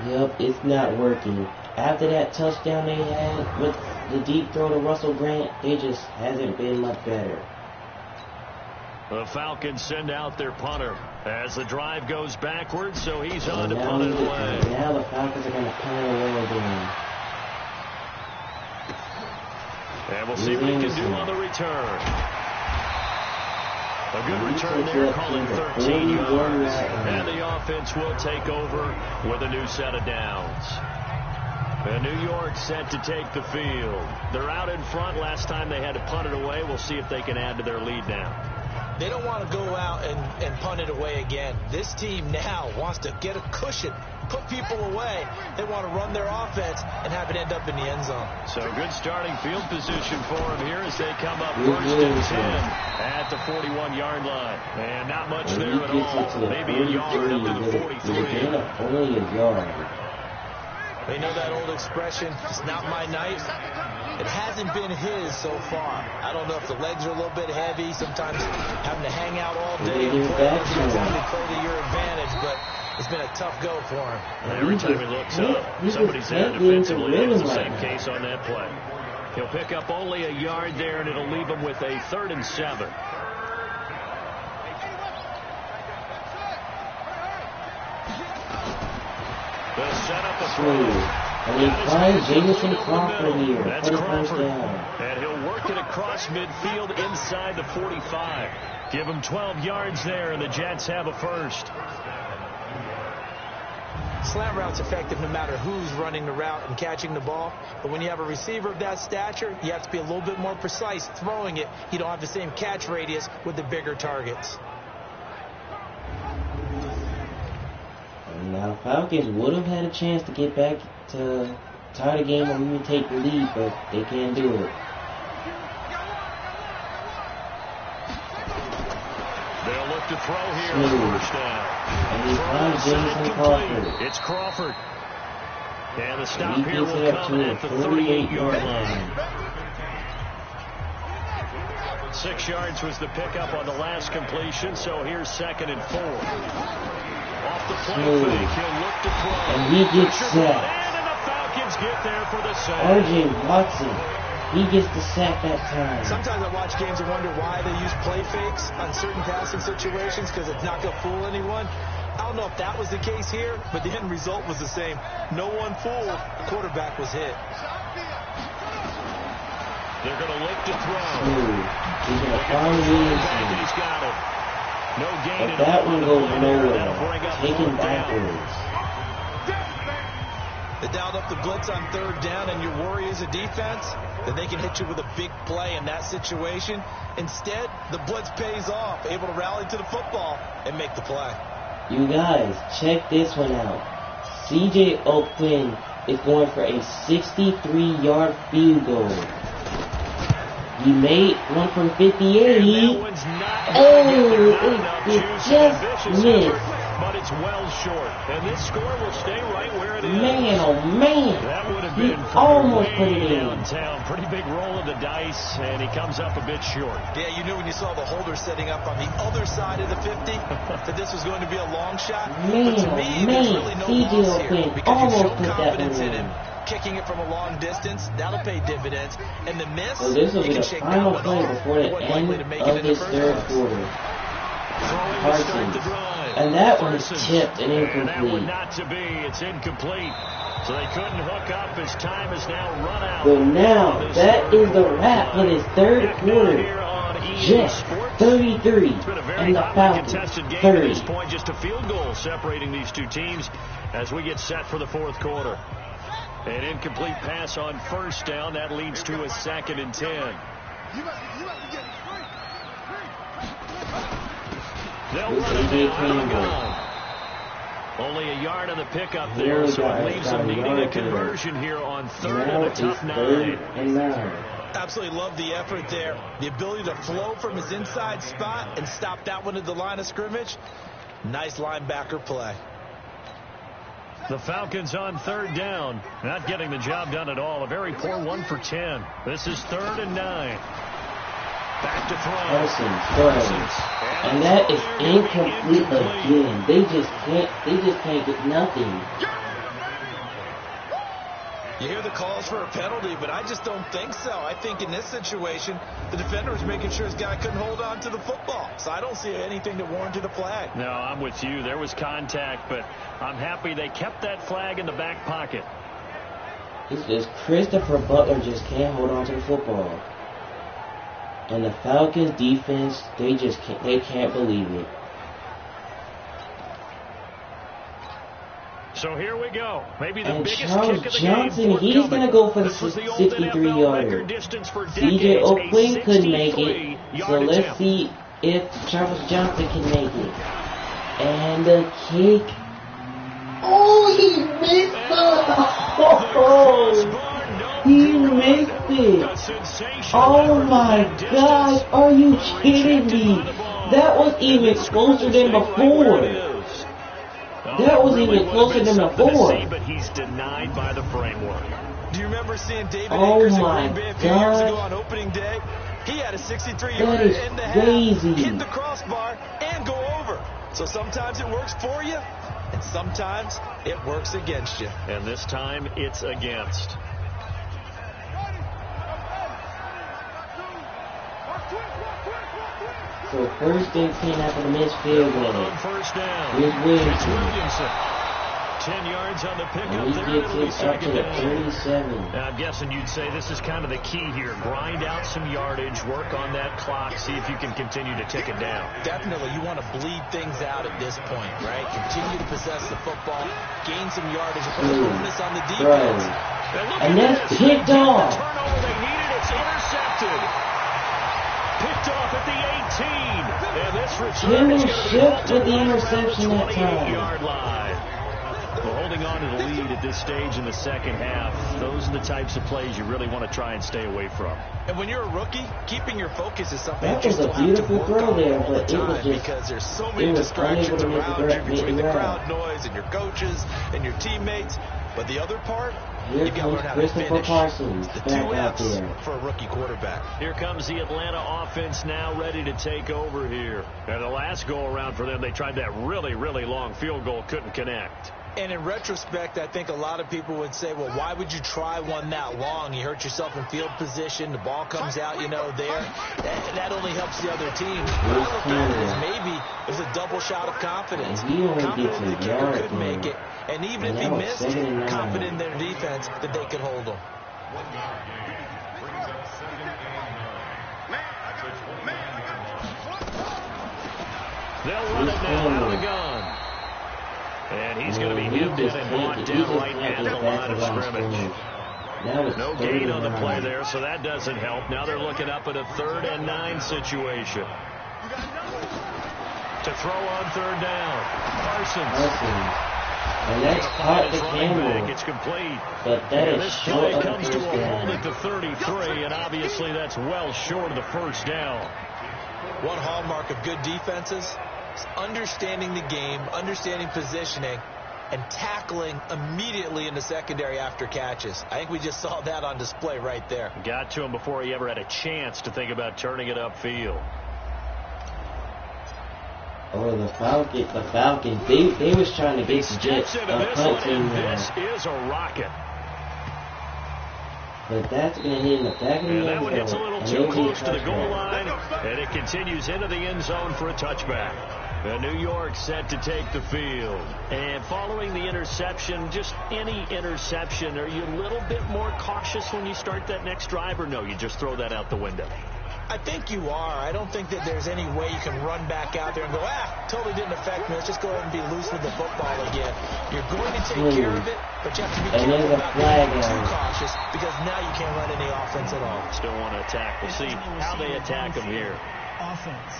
Yep, it's not working. After that touchdown they had with the deep throw to Russell Grant, it just hasn't been much better. The Falcons send out their punter as the drive goes backwards, so he's on to punt it away. Now the Falcons are going to punt it away again. And we'll see what he can do on the return. A good return there, calling 13 yards. And the offense will take over with a new set of downs. And New York set to take the field. They're out in front. Last time they had to punt it away. We'll see if they can add to their lead now. They don't want to go out and punt it away again. This team now wants to get a cushion, put people away. They want to run their offense and have it end up in the end zone. So good starting field position for them here as they come up 1st and 10 at the 41-yard line. And not much there at all. Maybe a yard up to the 43. Only a yard. They know that old expression, it's not my night. It hasn't been his so far. I don't know if the legs are a little bit heavy, sometimes having to hang out all day and play to your advantage, but it's been a tough go for him. Every time he looks up, somebody's there defensively. It's the same case on that play. He'll pick up only a yard there, and it'll leave him with a 3rd and 7. They'll set up a throw. And he finds Jameson Crawford here. That's Crawford. And he'll work it across midfield inside the 45. Give him 12 yards there, and the Jets have a first. Slant route's effective no matter who's running the route and catching the ball. But when you have a receiver of that stature, you have to be a little bit more precise throwing it. You don't have the same catch radius with the bigger targets. Now, Falcons would have had a chance to get back to tie the game or even take the lead, but they can't do it. They'll look to throw here. First down. And he finds Jameson Crawford. It's Crawford. And the stop here will come at the 38-yard line. 6 yards was the pickup on the last completion, so here's 2nd and 4. Off the play fake, he'll look to throw. And he gets sacked. And the Falcons get there for the sack. R.J. Watson, he gets the sack that time. Sometimes I watch games and wonder why they use play fakes on certain passing situations because it's not going to fool anyone. I don't know if that was the case here, but the end result was the same. No one fooled. The quarterback was hit. They're going to look to throw. He's going to find Williamson. He's got it. No gain. But that one goes nowhere. Taken backwards. They dialed up the blitz on 3rd down, and your worry as a defense that they can hit you with a big play in that situation. Instead, the blitz pays off, able to rally to the football and make the play. You guys, check this one out. C.J. O'Quinn is going for a 63-yard field goal. He made one from 58. Oh, it just missed. But it's well short. And this score will stay right where it is. Man, oh man. That would have He been almost put it in. Downtown. Pretty big roll of the dice, and he comes up a bit short. Yeah, you knew when you saw the holder setting up on the other side of the 50 that this was going to be a long shot. Man, but to me, oh there's man. really no C.J. loss here O'Quinn because you almost show put that confidence one in in. him. Kicking it from a long distance, that'll pay dividends. And the miss, So this will you be can the shake final that play one off. before the Wasn't end likely to make it of in the this first 3rd place. quarter. Throwing to start the Parsons. drive. And that one is Parsons. tipped and And that one incomplete. not to be. It's incomplete. So they couldn't hook up as time has now run out. So now, that is the wrap for this 3rd quarter. Jets 33 and the Falcons Contested game 30. at this point, just a field goal separating these two teams as we get set for the 4th quarter. An incomplete pass on 1st down. That leads to a 2nd and 10. They'll run it down. Only a yard on the pickup there, so it leaves them needing a conversion here on 3rd and a tough 9. Absolutely love the effort there. The ability to flow from his inside spot and stop that one at the line of scrimmage. Nice linebacker play. The Falcons on 3rd down. Not getting the job done at all. A very poor 1 for 10. This is 3rd and 9. Back to throw. Parsons. And that is incomplete again. They just can't get nothing. You hear the calls for a penalty, but I just don't think so. I think in this situation, the defender was making sure his guy couldn't hold on to the football. So I don't see anything that warranted a flag. No, I'm with you. There was contact, but I'm happy they kept that flag in the back pocket. It's just Christopher Butler just can't hold on to the football. And the Falcons defense, they can't believe it. So here we go. Maybe the And biggest Charles kick of the Johnson, game. he's going to go for the This was the old 63-yarder. C.J. O'Quinn couldn't make it. So let's see if Charles Johnson can make it. And the kick. Oh, he missed it. He missed it. Oh my gosh, are you kidding me? That was even closer than before. That was even closer than before. But he's denied by the framework. Do you remember seeing David Oh Akers in my Green Bay a few years ago God. on opening day? He had a 63-yarder That is in the crazy. half, hit the crossbar, and go over. So sometimes it works for you, and sometimes it works against you. And this time, it's against. So first and 10 after the missed field goal. On first down. Here's It's Williamson. Williamson. 10 yards on the pickup And he there. gets It'll be it up to second the down. 37. Now, I'm guessing you'd say this is kind of the key here. Grind out some yardage, work on that clock, see if you can continue to tick it down. Definitely, you want to bleed things out at this point, right? Continue to possess the football, gain some yardage, and put a bonus on the defense. And that's picked off. Turnover they needed. It's intercepted. Picked off at the 18. And this return Jimmy is going to be Shipp halted with the right around interception the that time. 28-yard line. Well, holding on to the lead at this stage in the second half, those are the types of plays you really want to try and stay away from. And when you're a rookie, keeping your focus is something That that you was a still have to beautiful work throw on there, all the but it was time just- because there's so it many was distractions unable to make the around you between the grab. crowd noise and your coaches and your teammates. But the other part, Here you got to comes learn how to Christopher finish. Parsons The back two out F's there. for a rookie quarterback. Here comes the Atlanta offense now ready to take over here. And the last go-around for them, they tried that really, really long field goal, couldn't connect. And in retrospect, I think a lot of people would say, well, why would you try one that long? You hurt yourself in field position. The ball comes out, there. That only helps the other team. But I look at it as maybe there's a double shot of confidence. And he only Confident gets a the kicker yard could make there. it. And even And if he that was missed, 2nd and 9. confident in their defense that they could hold him. They'll run it now out of the gun. And he's going to be hit and brought down right at the line of scrimmage. No gain on the play there, so that doesn't help. Now they're looking up at a 3rd and 9 situation. To throw on 3rd down. Parsons. And that's caught the camera. It's complete. But that And is this short play of comes the to first a hold down. at the 33, and obviously that's well short of the first down. One hallmark of good defenses is understanding the game, understanding positioning, and tackling immediately in the secondary after catches. I think we just saw that on display right there. Got to him before he ever had a chance to think about turning it upfield. Oh, the Falcons, they was trying to get the Jets Steps into this one, punting, and this is a rocket. but that's going to hit in the back of the And that end one hits a little zone, too and it'll be a close to the goal touchback. line, and it continues into the end zone for a touchback. And New York set to take the field. And following the interception, just any interception, are you a little bit more cautious when you start that next drive, or no, you just throw that out the window? I think you are. I don't think that there's any way you can run back out there and go, totally didn't affect me. Let's just go ahead and be loose with the football again. You're going to take care of it, but you have to be And there's careful a about flag being too on. cautious because now you can't run any offense at all. Still want to attack. We'll see how they attack them here. Offense.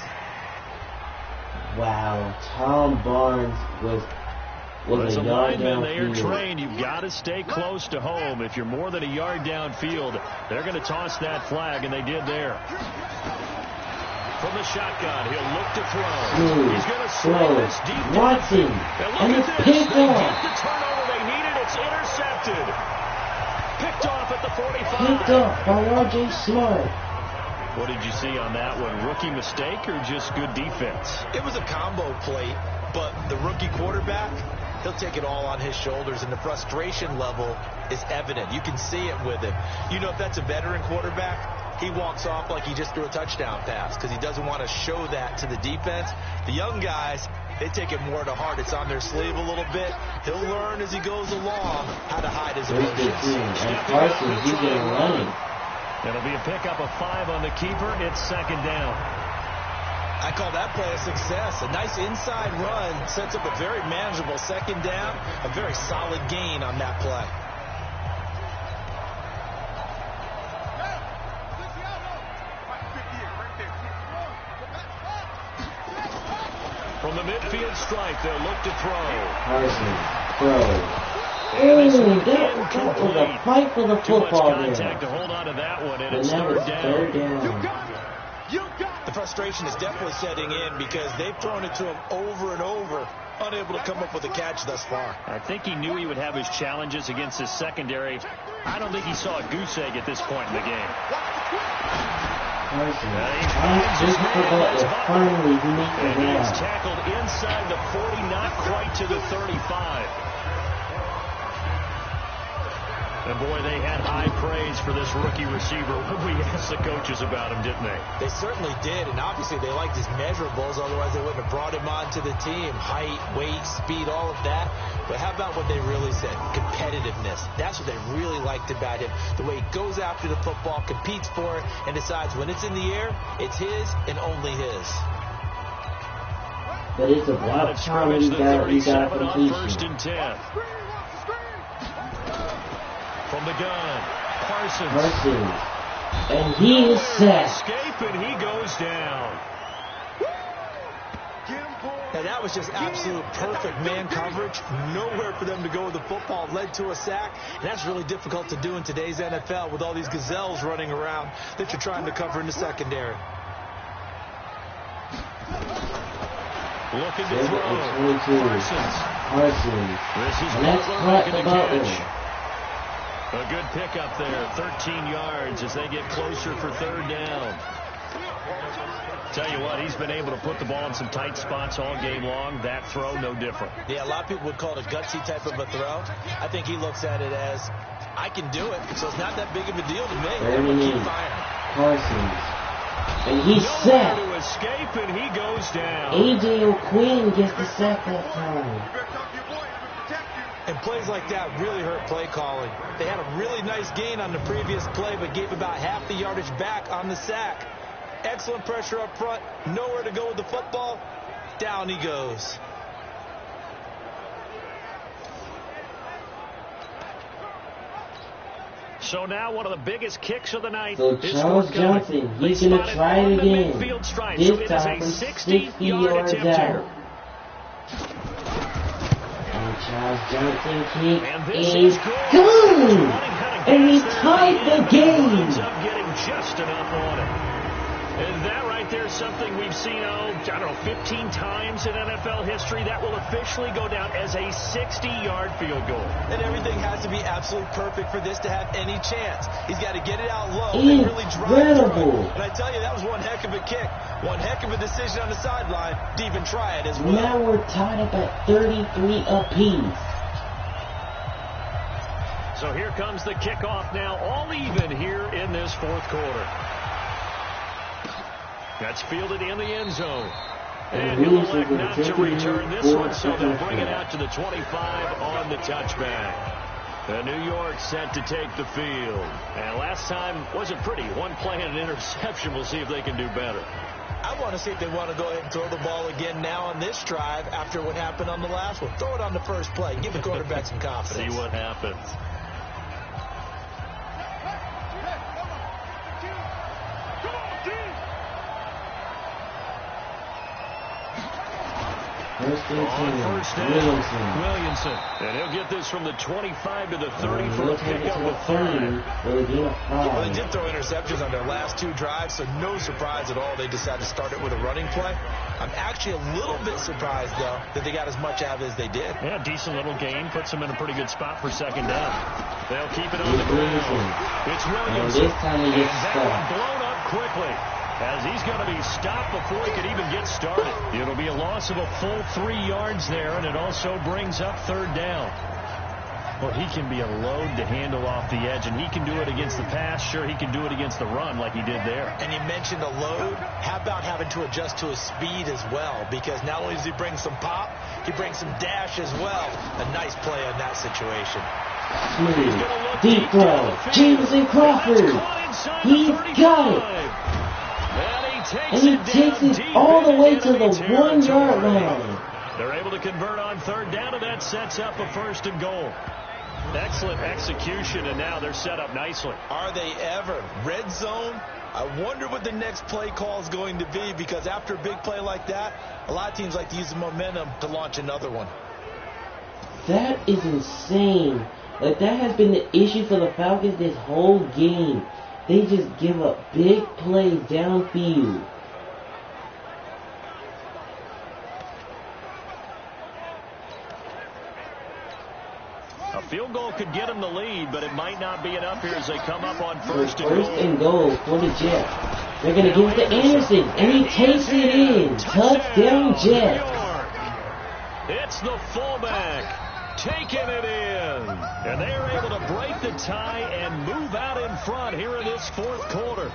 Wow, Tom Barnes was As a a yard lineman, they are downfield. trained. You've got to stay close to home. If you're more than a yard downfield, they're going to toss that flag, and they did there. From the shotgun, he'll look to throw. He's going to swing this deep. Watson, And and look it's at this. picked They off. get the turnover they needed. It's intercepted. Picked off at the 45. Picked off by R.J. Smart. What did you see on that one? Rookie mistake or just good defense? It was a combo plate, but the rookie quarterback, he'll take it all on his shoulders, and the frustration level is evident. You can see it with him. If that's a veteran quarterback, he walks off like he just threw a touchdown pass because he doesn't want to show that to the defense. The young guys, they take it more to heart. It's on their sleeve a little bit. He'll learn as he goes along how to hide his There's the emotions. team. And Parsons, he's getting running. It'll be a pickup of 5 on the keeper. It's 2nd down. I call that play a success. A nice inside run sets up a very manageable 2nd down. A very solid gain on that play. From the midfield stripe, they'll look to throw. Parsons, throw. And this Ooh, one that was incomplete. a fight for the Too much football contact there. to hold on to that one, and But it's now 3rd it's down. 3rd down. The frustration is definitely setting in because they've thrown it to him over and over, unable to come up with a catch thus far. I think he knew he would have his challenges against his secondary, I don't think he saw a goose egg at this point in the game. Finally, he makes and it he's out. tackled inside the 40, not quite to the 35. And boy, they had high praise for this rookie receiver when we asked the coaches about him, didn't they? They certainly did, and obviously they liked his measurables, otherwise they wouldn't have brought him onto the team. Height, weight, speed, all of that. But how about what they really said? Competitiveness. That's what they really liked about him. The way he goes after the football, competes for it, and decides when it's in the air, it's his and only his. But it's about time he got completion. First and 10. From the gun, Parsons. And he is set. Escape, and he goes down. Now that was just absolute perfect man coverage. Nowhere for them to go with the football. Led to a sack. And that's really difficult to do in today's NFL with all these gazelles running around that you're trying to cover in the secondary. Looking to throw. Parsons. This is And that's caught the Butler. A good pickup there, 13 yards as they get closer for third down. Tell you what, he's been able to put the ball in some tight spots all game long. That throw, no different. Yeah, a lot of people would call it a gutsy type of a throw. I think he looks at it as, I can do it, so it's not that big of a deal to me. Keep firing. Parsons. And he's set. To escape, and he goes down. A.J. O'Quinn gets the sack that time. And plays like that really hurt play calling. They had a really nice gain on the previous play, but gave about half the yardage back on the sack. Excellent pressure up front. Nowhere to go with the football. Down he goes. So now one of the biggest kicks of the night. So Charles Johnson, he's going to try it again. This time from 60 yards out. And Charles Johnson kick is good! And he tied the game! Ends up getting just enough on it. And that right there is something we've seen, I don't know, 15 times in NFL history. That will officially go down as a 60-yard field goal. And everything has to be absolutely perfect for this to have any chance. He's got to get it out low and really drive through it. And I tell you, that was one heck of a kick. One heck of a decision on the sideline to even try it as well. Now we're tied up at 33 apiece. So here comes the kickoff now, all even here in this fourth quarter. That's fielded in the end zone. And he'll elect not to return this one, so they'll bring it out to the 25 on the touchback. New York set to take the field. And last time wasn't pretty. One play and an interception. We'll see if they can do better. I want to see if they want to go ahead and throw the ball again now on this drive after what happened on the last one. Throw it on the first play. Give the quarterback some confidence. See what happens. First and 10, Williamson. And he'll get this from the 25 to the 30 for a pickup of 30. Well, they did throw interceptions on their last two drives, so no surprise at all they decided to start it with a running play. I'm actually a little bit surprised, though, that they got as much out of it as they did. Yeah, decent little gain. Puts them in a pretty good spot for second down. They'll keep it on the ground. It's Williamson. This time he gets stopped. Blown up quickly, as he's going to be stopped before he could even get started. It'll be a loss of a full 3 yards there, and it also brings up third down. Well, he can be a load to handle off the edge, and he can do it against the pass. Sure, he can do it against the run like he did there. And you mentioned a load. How about having to adjust to his speed as well? Because not only does he bring some pop, he brings some dash as well. A nice play on that situation. Deep throw. Jameson Crawford. He's got it. And he takes it all the way to the 1 yard line. They're able to convert on third down, and that sets up a first and goal. Excellent execution, and now they're set up nicely. Are they ever? Red zone? I wonder what the next play call is going to be, because after a big play like that, a lot of teams like to use the momentum to launch another one. That is insane. Like, that has been the issue for the Falcons this whole game. They just give up big plays downfield. A field goal could get them the lead, but it might not be enough here as they come up on first and goal for the Jets. They're going to give it to Anderson, and he takes it in. Touchdown, Jets. It's the fullback taking it in. And they are able to break the tie and move out in front here in this fourth quarter.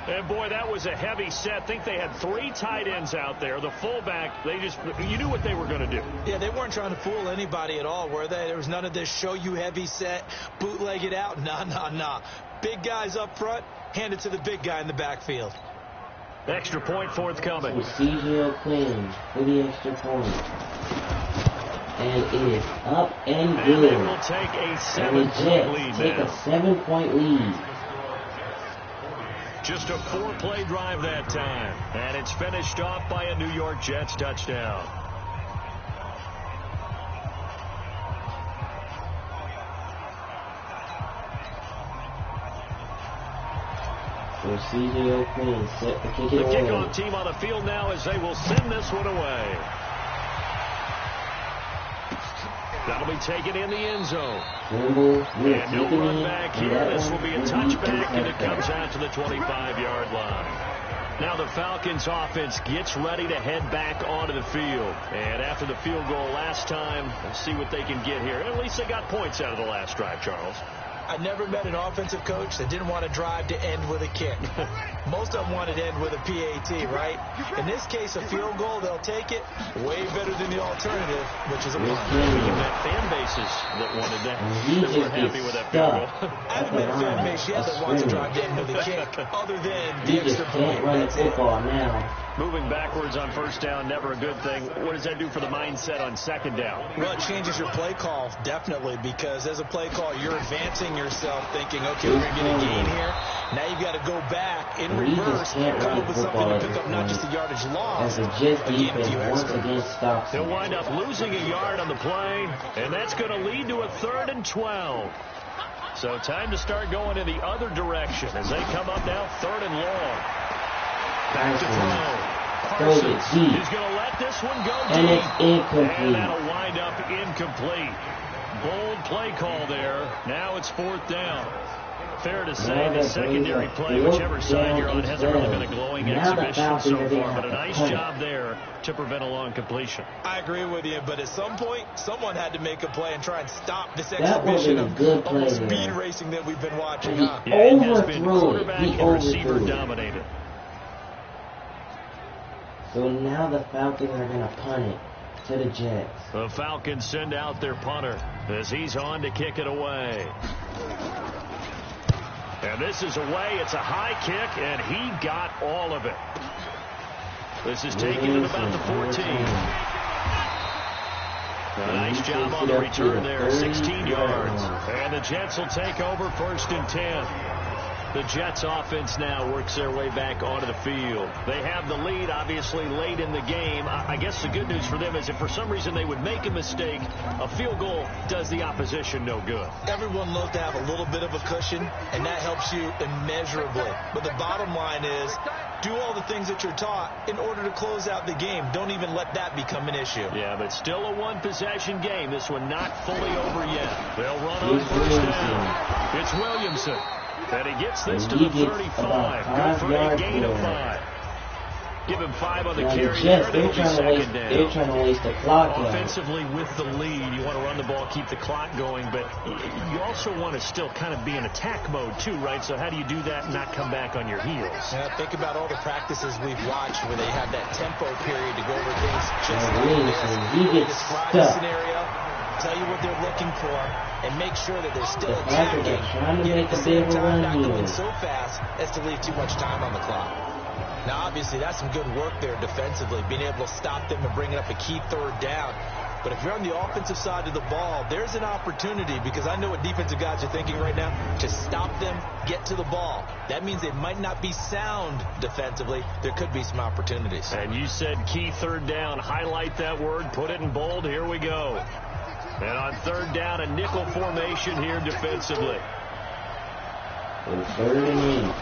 And boy, that was a heavy set. I think they had 3 tight ends out there. The fullback, you knew what they were going to do. Yeah, they weren't trying to fool anybody at all, were they? There was none of this show you heavy set, bootleg it out. Nah. Big guys up front, hand it to the big guy in the backfield. Extra point forthcoming. Preseason clean for the extra point. And it is up and good. And they will take a 7-point lead take now. a 7-point lead. Just a 4-play drive that time. And it's finished off by a New York Jets touchdown. So C.J. O'Quinn set to kick it The away. kickoff team on the field now as they will send this one away. That'll be taken in the end zone. And no run back here. This will be a touchback, and it comes out to the 25-yard line. Now the Falcons offense gets ready to head back onto the field. And after the field goal last time, let's see what they can get here. At least they got points out of the last drive, Charles. I never met an offensive coach that didn't want to drive to end with a kick. Most of them wanted to end with a PAT, right? In this case, a field goal, they'll take it. Way better than the alternative, which is a punt. You met fan bases that wanted that. That were happy with that field goal. I haven't met a fan base yet that wants to drive to end with a kick, other than the extra point. Run the football now. Moving backwards on first down, never a good thing. What does that do for the mindset on second down? Well, it changes your play call, definitely, because as a play call, you're advancing yourself, thinking, okay, we're going to get a gain here. Now you've got to go back in reverse, come up with something to pick up not just the yardage loss, as the Jets defense once again stops. They'll wind up losing a yard on the play, and that's going to lead to a 3rd and 12. So time to start going in the other direction as they come up now 3rd and long. Back to throw. Parsons is going to let this one go deep. And it's incomplete. And that'll wind up incomplete. Bold play call there. Now it's 4th down. Fair to say the secondary play, whichever side you're on, hasn't really been a glowing exhibition so far, but a nice job there to prevent a long completion. I agree with you, but at some point, someone had to make a play and try and stop this exhibition of almost speed racing that we've been watching. Yeah, it has been quarterback and receiver dominated. So now the Falcons are going to punt it to the Jets. The Falcons send out their punter as he's on to kick it away. And this is away. It's a high kick, and he got all of it. This is taken at about the 14. A nice job on the return there, 16 yards. And the Jets will take over 1st and 10. The Jets offense now works their way back onto the field. They have the lead, obviously, late in the game. I guess the good news for them is if for some reason they would make a mistake, a field goal does the opposition no good. Everyone loves to have a little bit of a cushion, and that helps you immeasurably. But the bottom line is, do all the things that you're taught in order to close out the game. Don't even let that become an issue. Yeah, but still a one-possession game. This one not fully over yet. They'll run on 1st down. It's Williamson. And he gets this to the 35. Good for a gain of 5. Give him 5 on the carry. They're trying to waste the clock. Offensively with the lead, you want to run the ball, keep the clock going, but you also want to still kind of be in attack mode too, right? So how do you do that and not come back on your heels? Yeah, think about all the practices we've watched where they have that tempo period to go over things just like this. He gets describe stuck. the scenario, tell you what they're looking for, and make sure that they're still attacking. Yet at the same time, not going so fast as to leave too much time on the clock. Now, obviously, that's some good work there defensively, being able to stop them and bringing up a key 3rd down. But if you're on the offensive side of the ball, there's an opportunity, because I know what defensive guys are thinking right now, to stop them, get to the ball. That means it might not be sound defensively. There could be some opportunities. And you said key 3rd down. Highlight that word. Put it in bold. Here we go. And on 3rd down, a nickel formation here defensively. And 3rd and 8.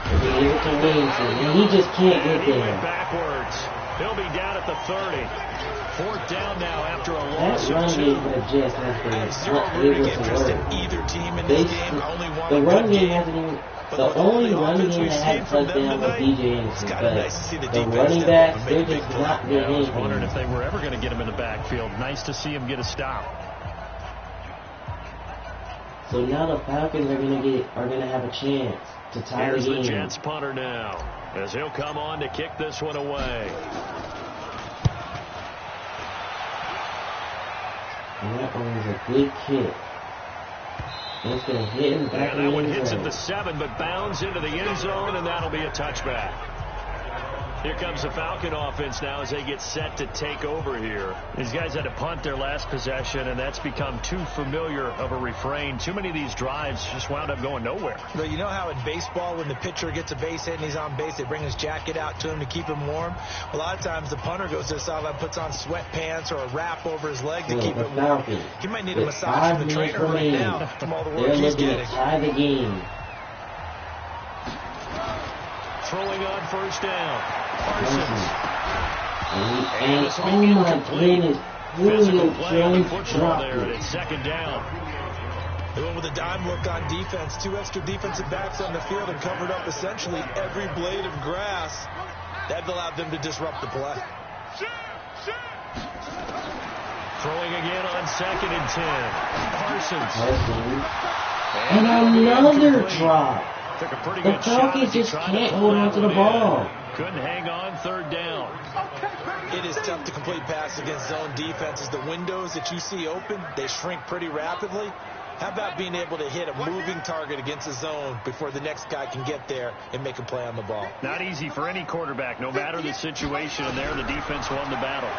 And he just can't get there. Backwards. He'll be down at the 30. 4th down now after a That loss run of 2. game for the Jets has I have been zero not rooting able to interest in work. either team in this game. I only want The a run good game game. hasn't even. But The with all only the running offense game we've that had seen from them touchdown was tonight, DJ it's Anderson, kind of nice to see the the defense running step up backs, and they're make a big just play. not Yeah, doing I was anything. wondering if they were ever going to get him in the backfield. Nice to see him get a stop. So now the Falcons are gonna have a chance to tie Here's the the game. Jets punter now, as he'll come on to kick this one away. And that one was a good kick. It's gonna hit him back And in that the one end hits zone. at the 7, but bounds into the end zone, and that'll be a touchback. Here comes the Falcon offense now as they get set to take over here. These guys had to punt their last possession, and that's become too familiar of a refrain. Too many of these drives just wound up going nowhere. But you know how in baseball, when the pitcher gets a base hit and he's on base, they bring his jacket out to him to keep him warm? A lot of times the punter goes to the sideline, puts on sweatpants or a wrap over his leg to keep him warm. He might need a massage from the trainer right now from all the work They're he's looking to getting. tie the game. Throwing on 1st down. Parsons. And this will oh be my incomplete. goodness, Physical Julio play on the Jones football dropped there, and it. it's 2nd down. They went with a dime look on defense. 2 extra defensive backs on the field and covered up essentially every blade of grass. That allowed them to disrupt the play. Throwing again on 2nd and 10. Parsons. And another drop. Took a pretty The good shot Falcons as he just tried to can't pull hold that on to the one ball. in. Couldn't hang on 3rd down. It is tough to complete passes against zone defenses. The windows that you see open, they shrink pretty rapidly. How about being able to hit a moving target against a zone before the next guy can get there and make a play on the ball? Not easy for any quarterback, no matter the situation, and there the defense won the battle.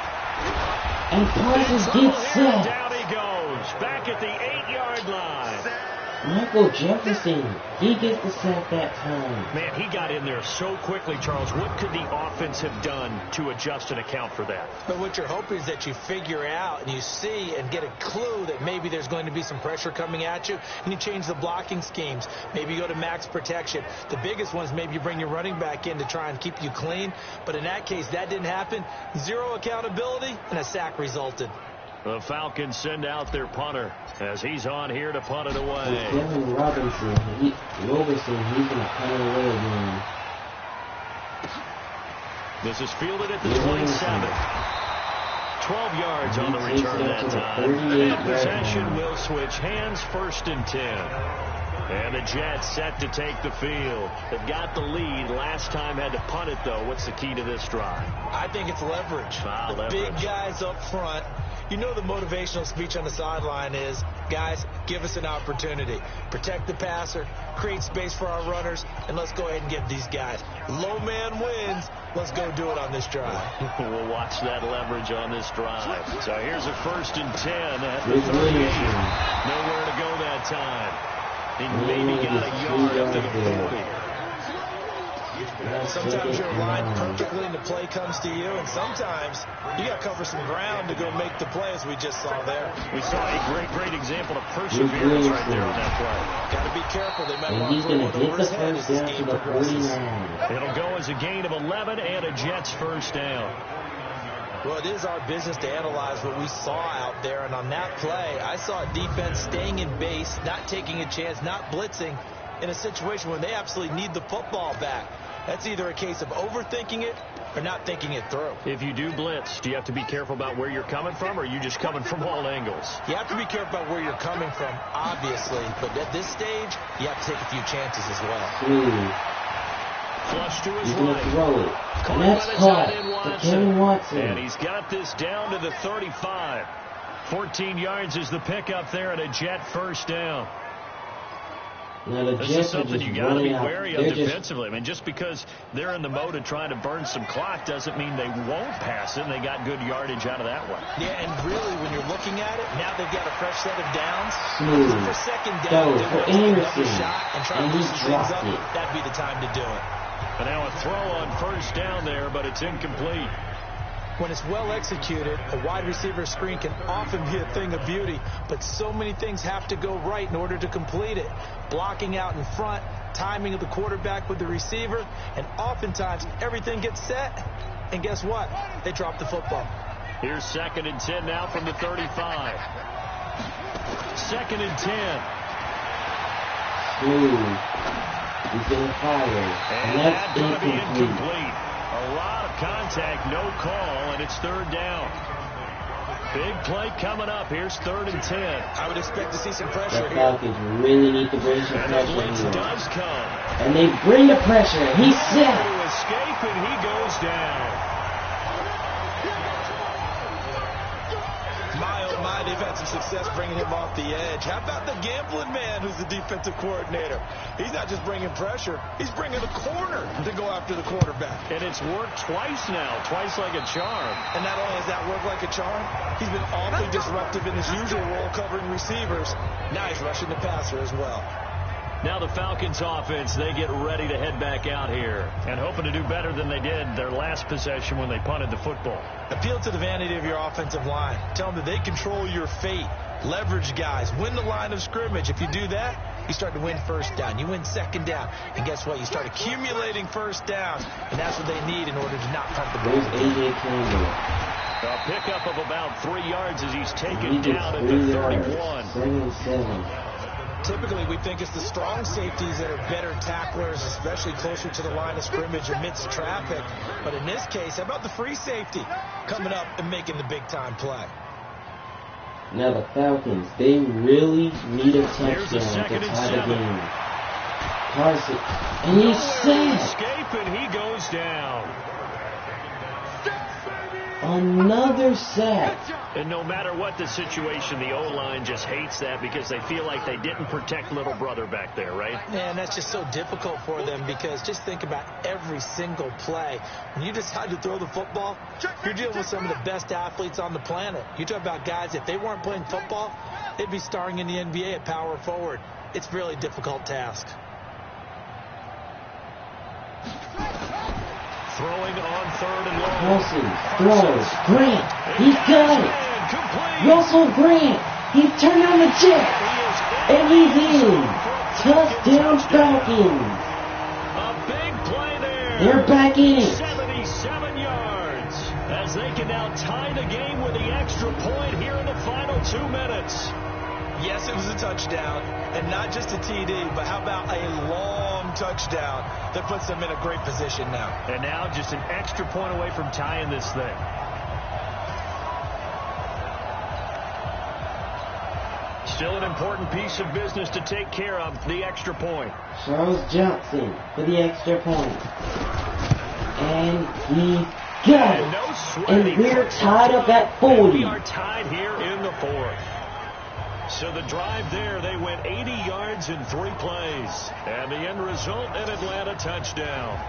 And Parsons Trouble gets here, set. down he goes, back at the 8-yard line. Michael Jefferson, he gets the sack that time. Man, he got in there so quickly, Charles. What could the offense have done to adjust and account for that? But what you're hoping is that you figure out and you see and get a clue that maybe there's going to be some pressure coming at you, and you change the blocking schemes. Maybe you go to max protection. The biggest one is maybe you bring your running back in to try and keep you clean. But in that case, that didn't happen. Zero accountability, and a sack resulted. The Falcons send out their punter as he's on here to punt it away. Devin Robertson, Robertson, he's going to punt it away again. This is fielded at the 27. 12 yards on the return that time. And possession will switch hands, 1st and 10. And the Jets set to take the field. They've got the lead. Last time had to punt it, though. What's the key to this drive? I think it's leverage. The Leverage. big guys up front. You know the motivational speech on the sideline is, guys, give us an opportunity. Protect the passer, create space for our runners, and let's go ahead and get these guys. Low man wins. Let's go do it on this drive. We'll watch that leverage on this drive. So here's a 1st and 10 at the 38. Nowhere to go that time. He maybe got a yard up to the 40. Sometimes you're aligned perfectly and the play comes to you, and sometimes you got to cover some ground to go make the play, as we just saw there. We saw a great example of perseverance right there on that play. Got to be careful. They might And want he's to going to throw get over the his head as first this down to game the progresses. 49. It'll go as a gain of 11 and a Jets 1st down. Well, it is our business to analyze what we saw out there, and on that play, I saw a defense staying in base, not taking a chance, not blitzing, in a situation where they absolutely need the football back. That's either a case of overthinking it or not thinking it through. If you do blitz, do you have to be careful about where you're coming from, or are you just coming from all angles? You have to be careful about where you're coming from, obviously, but at this stage, you have to take a few chances as well. Flush to his He's going to right. throw it. Caught And that's by the caught tight end, for Kevin Watson. And he's got this down to the 35. 14 yards is the pickup there at a Jet 1st down. Now the This Jets is something are just you got to be running out. wary of They're just defensively. I mean, just because they're in the mode of trying to burn some clock doesn't mean they won't pass it, and they got good yardage out of that one. Yeah, and really, when you're looking at it, now they've got a fresh set of downs. smooth. For 2nd Go down, they for want to take another Anderson. shot and try And to he loosen things dropped up. it. That'd be the time to do it. And now a throw on 1st down there, but it's incomplete. When it's well executed, a wide receiver screen can often be a thing of beauty, but so many things have to go right in order to complete it. Blocking out in front, timing of the quarterback with the receiver, and oftentimes everything gets set, and guess what? They drop the football. Here's 2nd and 10 now from the 35. 2nd and 10. He's going to fire. And that's incomplete. A lot of contact, no call, and it's 3rd down. Big play coming up. Here's 3rd and 10. I would expect to see some pressure the here. Falcons really need to bring some pressure And the blitz here. does come. And they bring the pressure. He's set. To escape, and he goes down. My, they've had some success bringing him off the edge. How about the gambling man who's the defensive coordinator? He's not just bringing pressure, he's bringing the corner to go after the quarterback. And it's worked twice now, twice like a charm. And not only has that worked like a charm, he's been awfully disruptive in his usual role covering receivers. Now he's rushing the passer as well. Now the Falcons offense, they get ready to head back out here and hoping to do better than they did their last possession when they punted the football. Appeal to the vanity of your offensive line. Tell them that they control your fate. Leverage guys. Win the line of scrimmage. If you do that, you start to win 1st down. You win 2nd down. And guess what? You start accumulating 1st downs. And that's what they need in order to not punt the ball. There's A.J. Campbell. A pickup of about 3 yards as he's taken down at the 31. 7-7. Typically, we think it's the strong safeties that are better tacklers, especially closer to the line of scrimmage amidst traffic. But in this case, how about the free safety coming up and making the big-time play? Now the Falcons, they really need a touchdown to 2nd and tie the 7. game. Carson, and he's safe. Escape, and he goes down. Another sack. And no matter what the situation, the O-line just hates that because they feel like they didn't protect little brother back there, right? Man, that's just so difficult for them because just think about every single play. When you decide to throw the football, you're dealing with some of the best athletes on the planet. You talk about guys, if they weren't playing football, they'd be starring in the NBA at power forward. It's a really difficult task. Throwing on 3rd and long. Wilson throws. Grant, he's got it. Russell Grant, he's turned on the jet. And he's in. Touchdown Falcons. A big play there. They're back in it. 77 yards as they can now tie the game with the extra point here in the final 2 minutes. Yes, it was a touchdown, and not just a TD, but how about a long touchdown that puts them in a great position now. And now just an extra point away from tying this thing. Still an important piece of business to take care of, the extra point. Charles Johnson for the extra point. And he got it. No sweating. And we're tied up at 40. We are tied here in the 4th. So the drive there, they went 80 yards in 3 plays. And the end result, an Atlanta touchdown.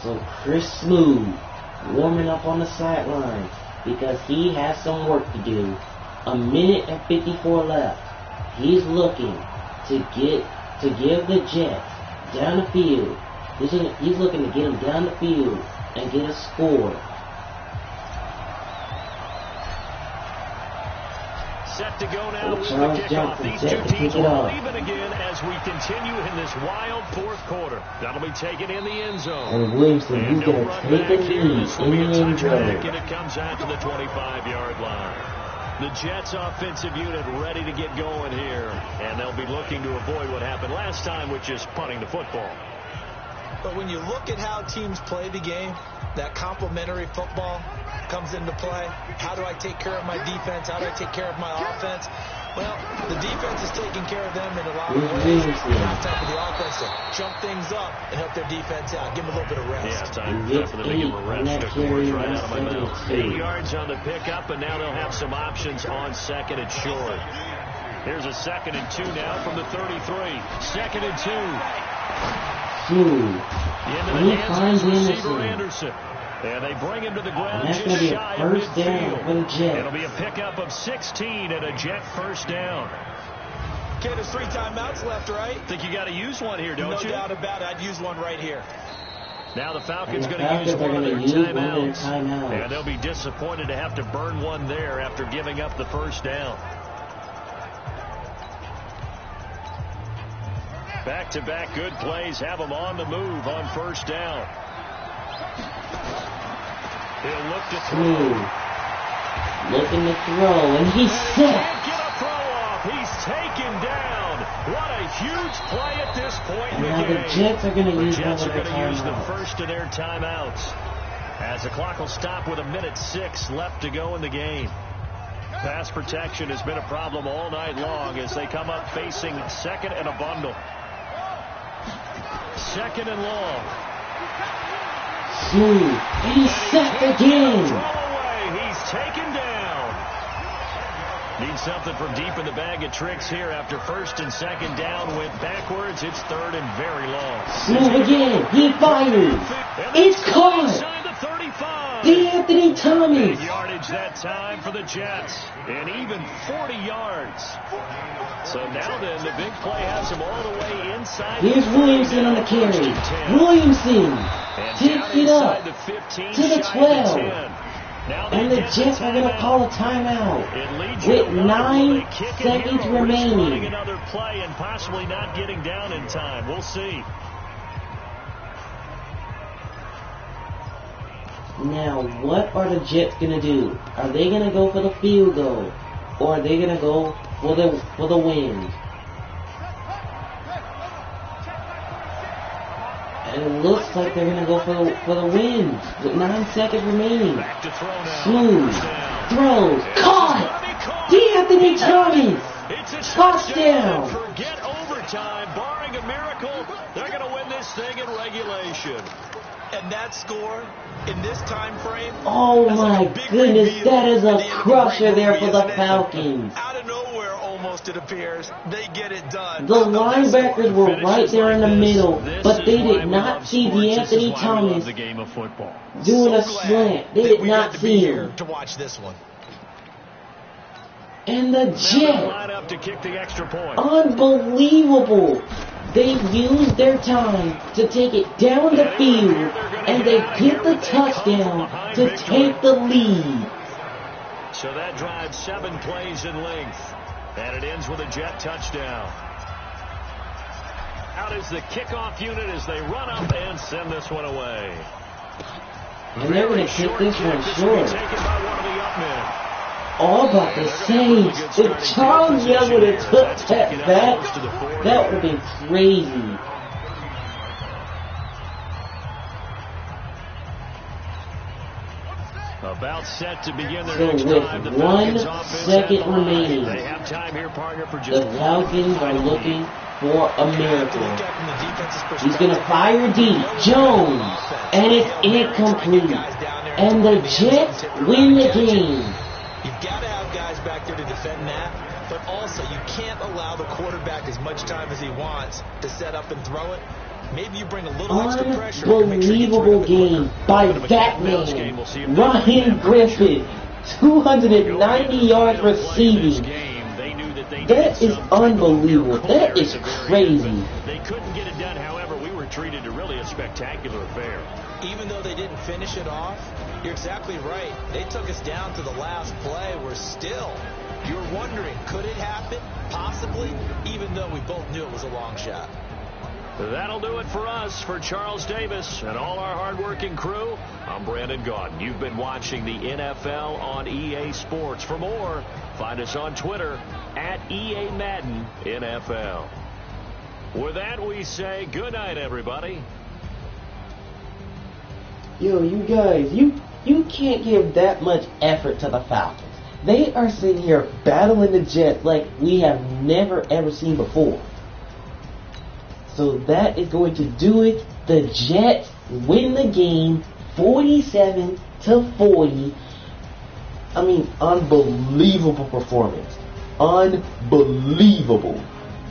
So Chris Smooth warming up on the sideline because he has some work to do. 1:54 left. He's looking to give the Jets down the field. He's looking to get them down the field and get a score. Set to go now with the Charles kickoff. Johnson These set two to teams kick it will off. even again as we continue in this wild 4th quarter. That'll be taken in the end zone. And Williamson, And he's no going to run take a back here. lead This will in be a the end touchback, zone. and it comes out to the 25-yard line. The Jets offensive unit ready to get going here, and they'll be looking to avoid what happened last time, which is punting the football. But when you look at how teams play the game, that complementary football comes into play. How do I take care of my defense? How do I take care of my offense? Well, the defense is taking care of them in a lot of ways. Now it's time for the offense to jump things up and help their defense out. Give them a little bit of rest. Yeah, time for them to give them a rest. Took the words right out of my mouth. 8 yards on the pickup, and now they'll have some options on 2nd and short. Here's a 2nd and 2 now from the 33. 2nd and 2. Into the hands of receiver Anderson. And they bring him to the ground just shy of midfield. It'll be a pickup of 16 and a Jet 1st down. Okay, there's 3 timeouts left, right? Think you got to use one here, don't you? No doubt about it. I'd use one right here. Now the Falcons going to use one of their timeouts. And they'll be disappointed to have to burn one there after giving up the first down. Back-to-back good plays have them on the move on first down. He'll look to throw. Looking to throw, and he's set. Can't get a throw off. He's taken down. What a huge play at this point in the game. Now the Jets are going to use the first of their timeouts. As the clock will stop with 1:06 left to go in the game. Pass protection has been a problem all night long as they come up facing second and a bundle. Second and long. Smooth. And he's set again. He's taken down. Needs something from deep in the bag of tricks here after first and second down went backwards. It's third and very long. Smooth again. He fires. It's caught. Anthony Thomas. Big yardage that time for the Jets. And even 40 yards. So now then, the big play has him all the way inside. Here's Williamson on the carry. Williamson takes it up to the 12. And the Jets are going to call a timeout with 9 seconds remaining. Another play and possibly not getting down in time. We'll see. Now, what are the Jets going to do? Are they going to go for the field goal? Or are they going to go for the win? And it looks like they're going to go for the win with 9 seconds remaining. Smooth. Throws. Caught! Anthony Thomas! Touchdown! Forget overtime. Barring a miracle, they're going to win this thing in regulation. And that score in this time frame. Oh my goodness, that is a crusher there for the Falcons. Out of nowhere, almost it appears, they get it done. The linebackers were right there in the middle, but they did not see Anthony Thomas doing a slant. They did not see him. To watch this one. And the Jets, to kick the extra point. Unbelievable. They used their time to take it down the field, and they get the touchdown to take the lead. So that drives 7 plays in length, and it ends with a Jet touchdown. Out is the kickoff unit as they run up and send this one away. And they're going to kick this one short. Taken by one of the up men. All about the Saints. If Charles Young would have took that back, that would have been crazy. About set to begin their So next drive. with 1 second remaining, They have time here, partner, for just the Falcons are looking for a miracle. He's going to fire deep. Jones. And it's incomplete. And the Jets win the game. You've got to have guys back there to defend that, but also you can't allow the quarterback as much time as he wants to set up and throw it. Maybe you bring a little extra pressure. Unbelievable game by that man, Ryan Griffin, 290 yards receiving. That is unbelievable. That is crazy. They couldn't get it done. However, we were treated to really a spectacular affair. Even though they didn't finish it off, you're exactly right. They took us down to the last play. We're still, you're wondering, could it happen? Possibly, even though we both knew it was a long shot. That'll do it for us. For Charles Davis and all our hardworking crew, I'm Brandon Gaudin. You've been watching the NFL on EA Sports. For more, find us on Twitter at EA Madden NFL. With that, we say good night, everybody. Yo, you guys, you can't give that much effort to the Falcons. They are sitting here battling the Jets like we have never ever seen before. So that is going to do it. The Jets win the game 47-40. I mean, unbelievable performance. Unbelievable.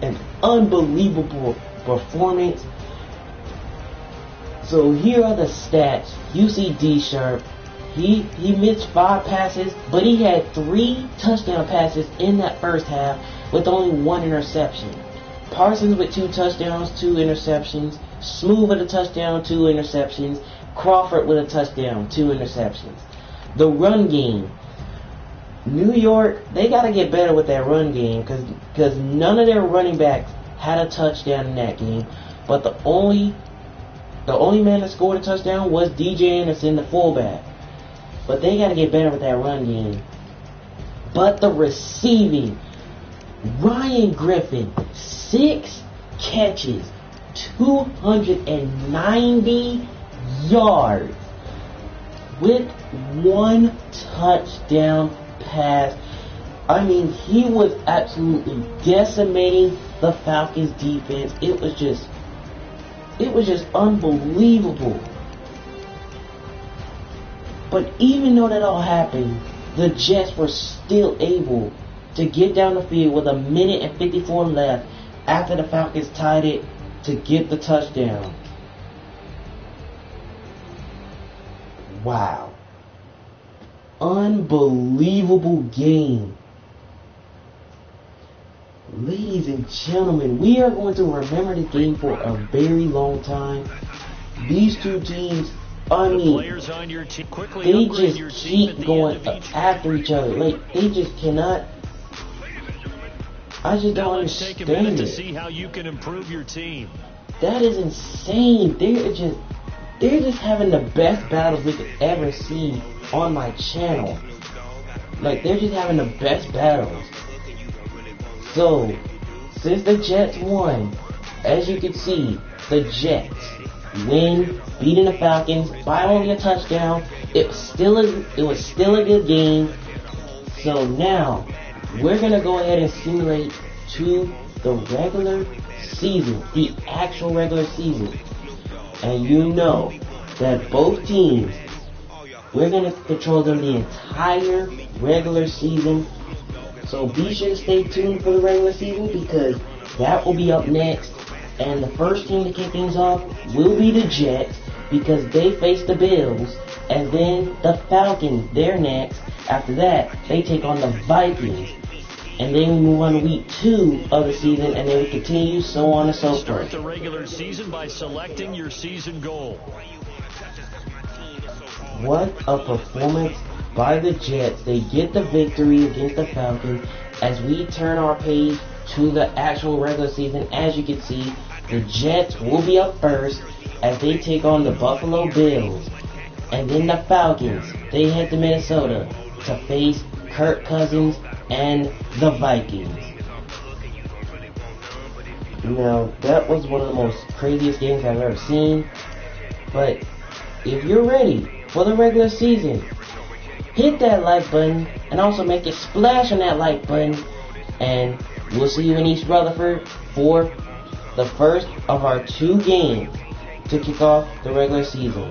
An unbelievable performance. So here are the stats. You see D Sharp. He missed 5 passes, but he had 3 touchdown passes in that first half with only 1 interception. Parsons with 2 touchdowns, 2 interceptions. Smooth with a touchdown, 2 interceptions. Crawford with a touchdown, 2 interceptions. The run game. New York, they got to get better with that run game because none of their running backs had a touchdown in that game. But the only man that scored a touchdown was DJ Anderson, the fullback. But they got to get better with that run game. But the receiving, Ryan Griffin, 6 catches, 290 yards with 1 touchdown pass. I mean, he was absolutely decimating the Falcons defense. It was just unbelievable. But even though that all happened, the Jets were still able to get down the field with 1:54 left after the Falcons tied it to get the touchdown. Wow. Unbelievable game. Ladies and gentlemen, we are going to remember this game for a very long time. These two teams, I mean, they just keep going after each other. Like, they just cannot. I just don't understand it. Take a minute to it. see how you can improve your team. That is insane. They're just having the best battles we could ever see on my channel. Like, they're just having the best battles. So, since the Jets won, as you can see, the Jets win, beating the Falcons by only a touchdown. It was still a good game. So now we're gonna go ahead and simulate to the regular season, the actual regular season. And you know that both teams, we're gonna control them the entire regular season. So be sure to stay tuned for the regular season because that will be up next. And the first team to kick things off will be the Jets because they face the Bills. And then the Falcons, they're next. After that, they take on the Vikings. And then we move on to week 2 of the season and then we continue so on and so forth. Start the regular season by selecting your season goal. What a performance by the Jets. They get the victory against the Falcons. As we turn our page to the actual regular season, as you can see, the Jets will be up first as they take on the Buffalo Bills. And then the Falcons, they head to Minnesota to face Kirk Cousins and the Vikings. Now, that was one of the most craziest games I've ever seen. But if you're ready for the regular season, hit that like button and also make it splash on that like button. And we'll see you in East Rutherford for the first of our 2 games to kick off the regular season.